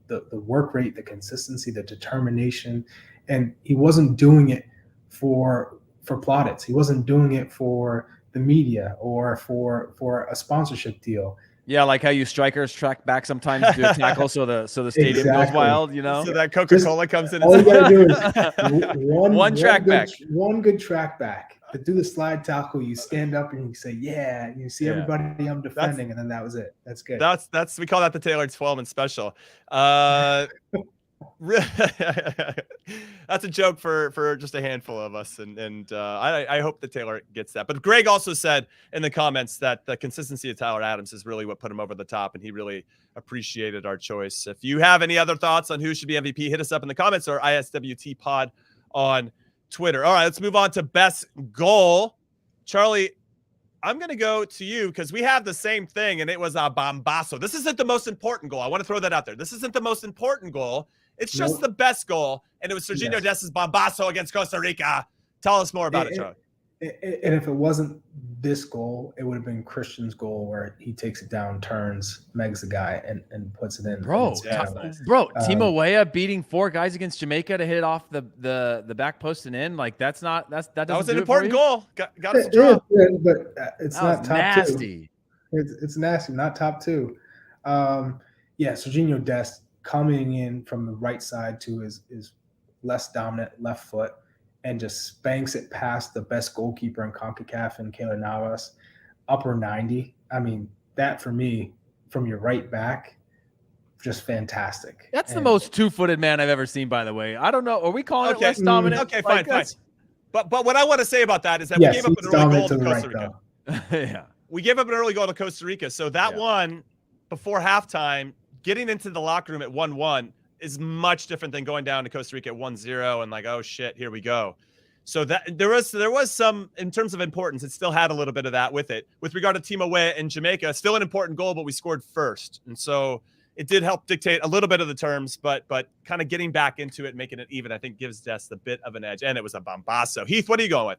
the work rate, the consistency, the determination, and he wasn't doing it for plaudits. He wasn't doing it for the media or for a sponsorship deal. Yeah, like how you strikers track back sometimes to do a tackle so the stadium goes wild, So that Coca-Cola comes in. All you gotta do is one track back. One good track back. To do the slide tackle, you stand up and you say, "Yeah," you see everybody I'm defending, and then that was it. That's good. That's we call that the Taylor Twelman special. That's a joke for just a handful of us, and I hope that Taylor gets that. But Greg also said in the comments that the consistency of Tyler Adams is really what put him over the top, and he really appreciated our choice. If you have any other thoughts on who should be MVP, hit us up in the comments or ISWT Pod on Twitter. All right, let's move on to best goal. Charlie, I'm going to go to you because we have the same thing, and it was a bombazo. This isn't the most important goal. I want to throw that out there. This isn't the most important goal. It's just the best goal, and it was Serginho Dest's bombazo against Costa Rica. Tell us more about it, Charlie. And if it wasn't this goal, it would have been Christian's goal where he takes it down, turns, megs the guy, and puts it in. Bro, Timo Weah beating 4 guys against Jamaica to hit it off the back post and in. Like that was an important goal. Got us a draw. But it's not top nasty. 2. It's nasty, not top 2. Serginho Dest coming in from the right side to his less dominant left foot and just spanks it past the best goalkeeper in CONCACAF and Keylor Navas, upper 90. I mean, that for me, from your right back, just fantastic. That's the most 2-footed man I've ever seen, by the way. I don't know. Are we calling it less dominant? Okay, fine. But what I want to say about that is that we gave up an early goal to Costa Rica. We gave up an early goal to Costa Rica. So that one, before halftime, getting into the locker room at 1-1 is much different than going down to Costa Rica at 1-0 and like, oh shit, here we go. So that there was some, in terms of importance, it still had a little bit of that with it. With regard to Timo Weah in Jamaica, still an important goal, but we scored first. And so it did help dictate a little bit of the terms, but kind of getting back into it, making it even, I think gives Dest a bit of an edge. And it was a bombazo. Heath, what are you going with?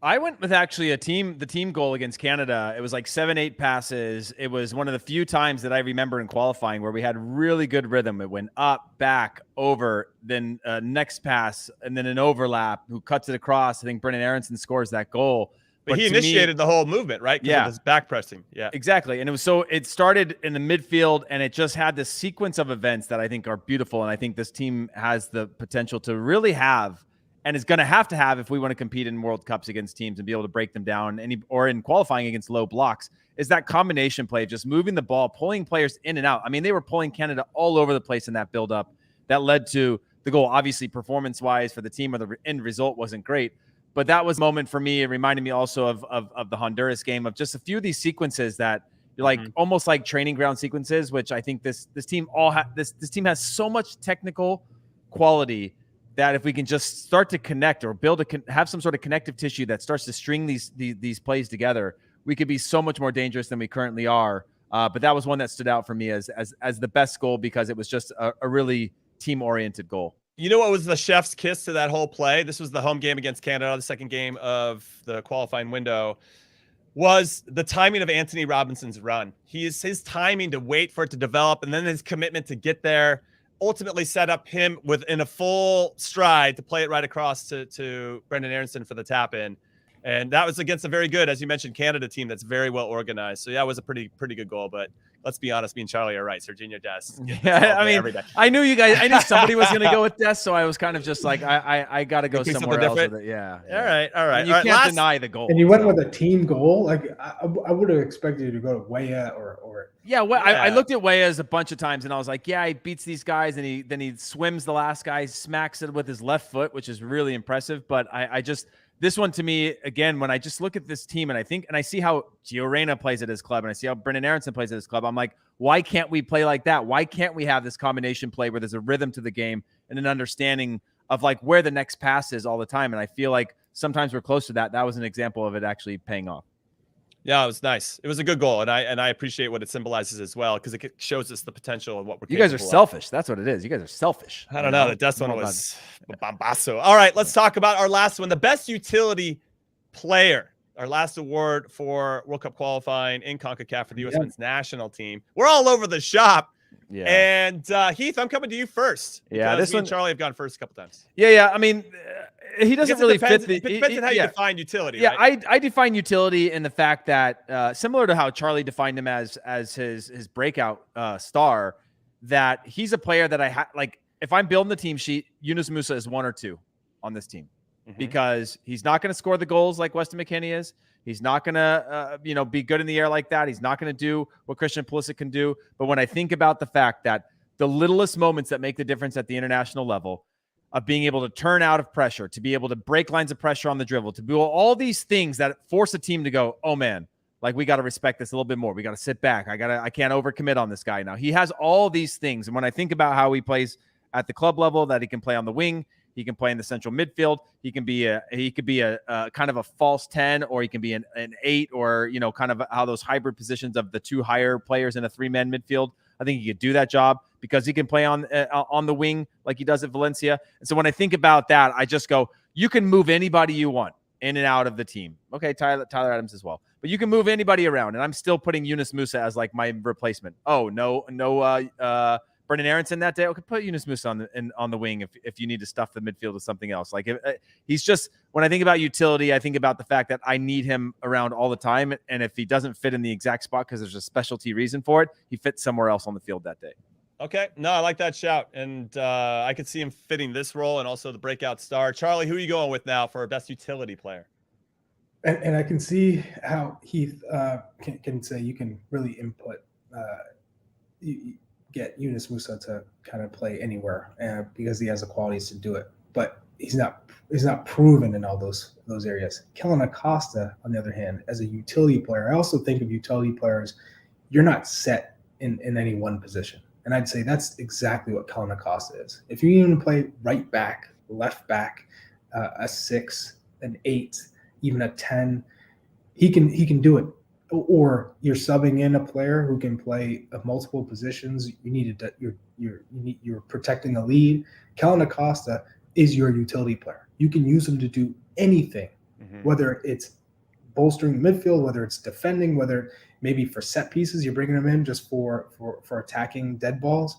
I went with actually the team goal against Canada. It was like 7-8 passes. It was one of the few times that I remember in qualifying where we had really good rhythm. It went up, back, over, then next pass, and then an overlap who cuts it across. I think Brendan Aronson scores that goal. But he initiated the whole movement, right? Yeah. Of his back pressing. Yeah, exactly. And it started in the midfield, and it just had this sequence of events that I think are beautiful. And I think this team has the potential to really have, and is going to have if we want to compete in World Cups against teams and be able to break them down, or in qualifying against low blocks, is that combination play, just moving the ball, pulling players in and out. I mean, they were pulling Canada all over the place in that build-up that led to the goal. Obviously, performance-wise for the team, or the end result wasn't great. But that was a moment for me. It reminded me also of the Honduras game, of just a few of these sequences that you're like almost like training ground sequences, which I think this team this team has so much technical quality that if we can just start to connect or have some sort of connective tissue that starts to string these plays together, we could be so much more dangerous than we currently are. But that was one that stood out for me as the best goal, because it was just a really team-oriented goal. You know what was the chef's kiss to that whole play? This was the home game against Canada, the second game of the qualifying window, was the timing of Anthony Robinson's run. His timing to wait for it to develop, and then his commitment to get there ultimately set up him in a full stride to play it right across to Brendan Aronson for the tap in. And that was against a very good, as you mentioned, Canada team that's very well organized. So yeah, it was a pretty good goal. But let's be honest, me and Charlie are right. Serginho Dest. Yeah, I mean, I knew somebody was going to go with Dest, so I was kind of just like, I got to go somewhere else with it. Yeah. All right. And you can't deny the goal. And you went with a team goal. Like I would have expected you to go to Weah or. Yeah, I looked at Weah's a bunch of times, and I was like, yeah, he beats these guys, and then he swims the last guy, smacks it with his left foot, which is really impressive. But I just. This one to me, again, when I just look at this team and I see how Gio Reyna plays at his club, and I see how Brendan Aronson plays at his club, I'm like, why can't we play like that? Why can't we have this combination play where there's a rhythm to the game and an understanding of like where the next pass is all the time? And I feel like sometimes we're close to that. That was an example of it actually paying off. Yeah, it was nice. It was a good goal, and I appreciate what it symbolizes as well, because it shows us the potential of what we're. You guys are selfish. That's what it is. You guys are selfish. I don't know. The Dest one was bombazo. All right, let's talk about our last one, the best utility player. Our last award for World Cup qualifying in CONCACAF for the U.S. men's national team. We're all over the shop. Yeah. And Heath, I'm coming to you first. Yeah, this one, Charlie have gone first a couple times. Yeah. I mean, he doesn't really fit the. It depends on how you define utility. Yeah, right? I define utility in the fact that similar to how Charlie defined him as his breakout star, that he's a player that like. If I'm building the team sheet, Yunus Musa is 1 or 2 on this team, because he's not going to score the goals like Weston McKennie is. He's not going to, be good in the air like that. He's not going to do what Christian Pulisic can do. But when I think about the fact that the littlest moments that make the difference at the international level, of being able to turn out of pressure, to be able to break lines of pressure on the dribble, to do all these things that force a team to go, oh man, like we got to respect this a little bit more. We got to sit back. I can't overcommit on this guy now. He has all these things. And when I think about how he plays at the club level, that he can play on the wing, he can play in the central midfield. He could be a kind of a false 10, or he can be an 8, or kind of how those hybrid positions of the 2 higher players in a 3-man midfield. I think he could do that job because he can play on the wing like he does at Valencia. And so when I think about that, I just go, you can move anybody you want in and out of the team. Okay, Tyler Adams as well. But you can move anybody around, and I'm still putting Yunus Musa as like my replacement. Oh, no, Brendan Aronson that day. Okay, put Yunus Musa on the wing if you need to stuff the midfield with something else. Like he's just, when I think about utility, I think about the fact that I need him around all the time, and if he doesn't fit in the exact spot because there's a specialty reason for it, he fits somewhere else on the field that day. Okay, no, I like that shout, and I could see him fitting this role and also the breakout star. Charlie, who are you going with now for best utility player? And I can see how Heath can say you can really input, get Yunus Musa to kind of play anywhere because he has the qualities to do it. But he's not proven in all those areas. Kellyn Acosta, on the other hand, as a utility player, I also think of utility players, you're not set in any one position. And I'd say that's exactly what Kellyn Acosta is. If you even play right back, left back, a 6, an 8, even a 10, he can do it. Or you're subbing in a player who can play multiple positions. You're protecting a lead. Kellyn Acosta is your utility player. You can use him to do anything, whether it's bolstering the midfield, whether it's defending, whether maybe for set pieces you're bringing him in just for attacking dead balls.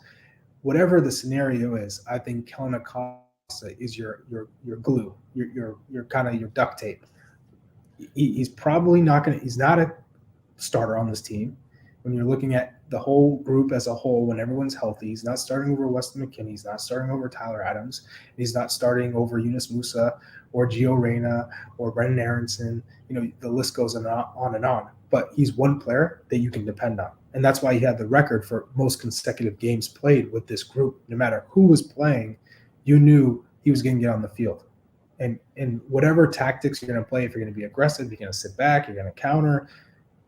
Whatever the scenario is, I think Kellyn Acosta is your glue, your kind of your duct tape. He's probably not going to. He's not a starter on this team. When you're looking at the whole group as a whole, when everyone's healthy, he's not starting over Weston McKennie. He's not starting over Tyler Adams. He's not starting over Yunus Musa or Gio Reyna or Brendan Aronson. The list goes on and on. But he's one player that you can depend on. And that's why he had the record for most consecutive games played with this group. No matter who was playing, you knew he was going to get on the field. And whatever tactics you're going to play, if you're going to be aggressive, you're going to sit back, you're going to counter,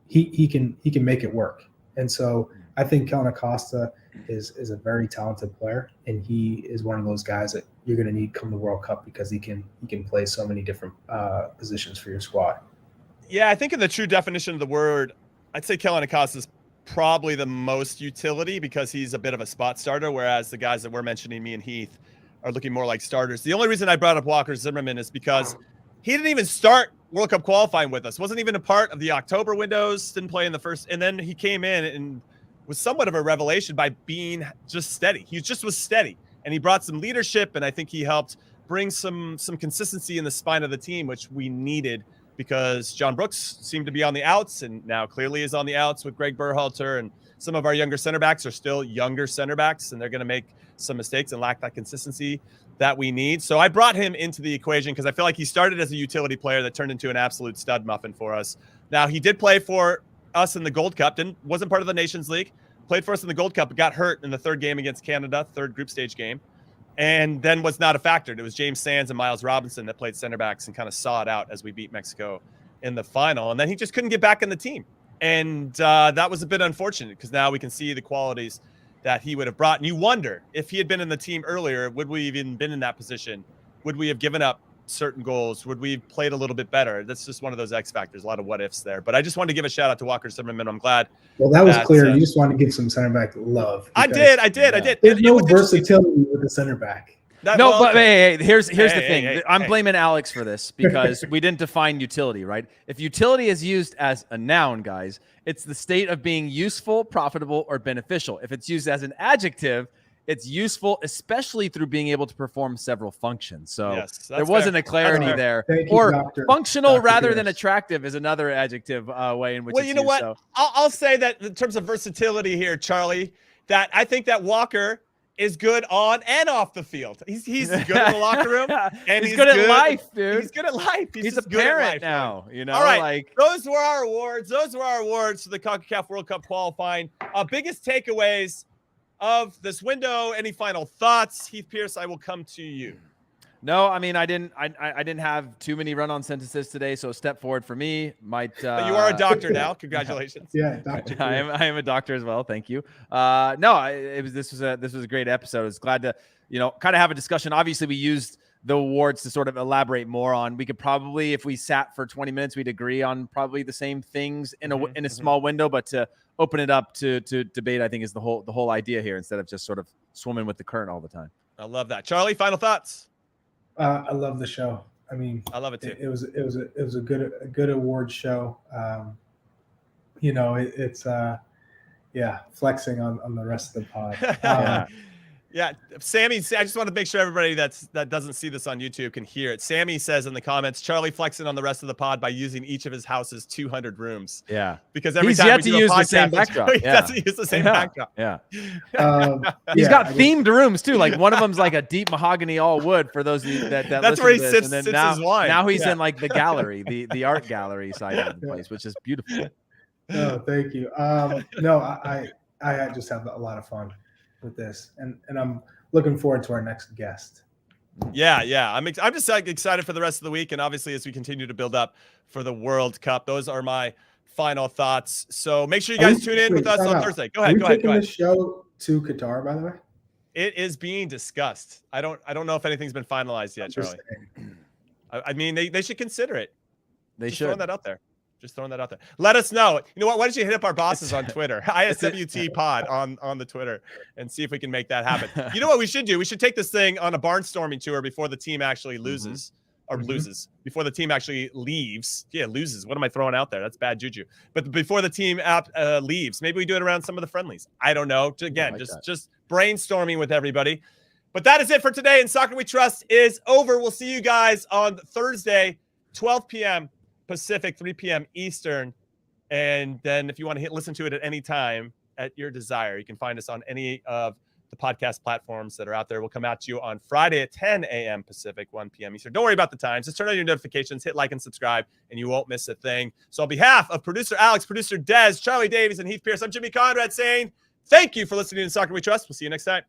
he can make it work. And so I think Kellyn Acosta is a very talented player, and he is one of those guys that you're going to need come the World Cup because he can play so many different positions for your squad. Yeah, I think in the true definition of the word, I'd say Kellyn Acosta is probably the most utility because he's a bit of a spot starter, whereas the guys that we're mentioning, me and Heath, are looking more like starters. The only reason I brought up Walker Zimmerman is because he didn't even start World Cup qualifying with us. Wasn't even a part of the October windows, didn't play in the first, and then he came in and was somewhat of a revelation by being just steady. He just was steady, and he brought some leadership, and I think he helped bring some consistency in the spine of the team, which we needed because John Brooks seemed to be on the outs and now clearly is on the outs with Greg Berhalter, and some of our younger center backs are still younger center backs, and they're going to make some mistakes and lack that consistency that we need. So I brought him into the equation because I feel like he started as a utility player that turned into an absolute stud muffin for us. Now, he did play for us in the Gold Cup, wasn't part of the Nations League, played for us in the Gold Cup, but got hurt in the third game against Canada, third group stage game, and then was not a factor. It was James Sands and Miles Robinson that played center backs and kind of saw it out as we beat Mexico in the final. And then he just couldn't get back in the team. And that was a bit unfortunate because now we can see the qualities that he would have brought. And you wonder if he had been in the team earlier, would we even been in that position? Would we have given up certain goals? Would we have played a little bit better? That's just one of those X factors, a lot of what ifs there. But I just wanted to give a shout out to Walker Zimmerman. I'm glad. Well, that was clear. You just wanted to give some center back love. I did. There's no versatility with the center back. But hey, here's the thing. I'm blaming Alex for this because we didn't define utility, right? If utility is used as a noun, guys, it's the state of being useful, profitable, or beneficial. If it's used as an adjective, it's useful, especially through being able to perform several functions. So yes, there wasn't a clarity there. Functional rather than attractive is another adjective way in which well, you know what? So. I'll say that in terms of versatility here, Charlie, that I think that Walker is good on and off the field. He's good in the locker room, and he's good at life, dude. He's good at life. He's a parent now, you know. All right, like those were our awards. Those were our awards for the Concacaf World Cup qualifying. Biggest takeaways of this window. Any final thoughts, Heath Pearce? I will come to you. No, I mean I didn't have too many run-on sentences today, so a step forward for me might. But you are a doctor now. Congratulations. Yeah, doctor. I am a doctor as well. Thank you. This was a great episode. I was glad to kind of have a discussion. Obviously, we used the awards to sort of elaborate more on. We could probably, if we sat for 20 minutes, we'd agree on probably the same things in a small window, but to open it up to debate, I think is the whole idea here, instead of just sort of swimming with the current all the time. I love that. Charlie, final thoughts? I love the show. I mean, I love it too. It was a good award show. You know, it's flexing on the rest of the pod. Yeah, Sammy, I just want to make sure everybody that doesn't see this on YouTube can hear it. Sammy says in the comments, Charlie flexing on the rest of the pod by using each of his house's 200 rooms. Yeah. Because every he's time yet we to do use a the podcast, same backdrop. he doesn't use the same backdrop. Yeah. He's got themed rooms too. Like one of them's like a deep mahogany all wood for those that that's listen where he to this. sits, And then sits his wine. now he's in like the gallery, the art gallery side of the place, which is beautiful. No, thank you. No, I just have a lot of fun with this, and I'm looking forward to our next guest. Yeah. I'm just excited for the rest of the week, and obviously as we continue to build up for the World Cup. Those are my final thoughts. So make sure you guys tune in with us on Thursday. Go ahead. Taking this show to Qatar, by the way? It is being discussed. I don't know if anything's been finalized yet, Charlie. I mean, they should consider it. They should. Throwing that out there. Just throwing that out there. Let us know. You know what? Why don't you hit up our bosses on Twitter, ISWT Pod on the Twitter, and see if we can make that happen. You know what we should do? We should take this thing on a barnstorming tour before the team actually loses, before the team actually leaves. Yeah, loses. What am I throwing out there? That's bad juju. But before the team leaves, maybe we do it around some of the friendlies. I don't know. Again, just brainstorming with everybody. But that is it for today. And Soccer We Trust is over. We'll see you guys on Thursday, 12 p.m. Pacific, 3 p.m. Eastern. And then if you want to listen to it at any time at your desire, you can find us on any of the podcast platforms that are out there. We'll come out to you on Friday at 10 a.m. Pacific, 1 p.m. Eastern. Don't worry about the times. Just turn on your notifications, hit like and subscribe, and you won't miss a thing. So on behalf of producer Alex, producer Des, Charlie Davies, and Heath Pearce, I'm Jimmy Conrad saying thank you for listening to Soccer We Trust. We'll see you next time.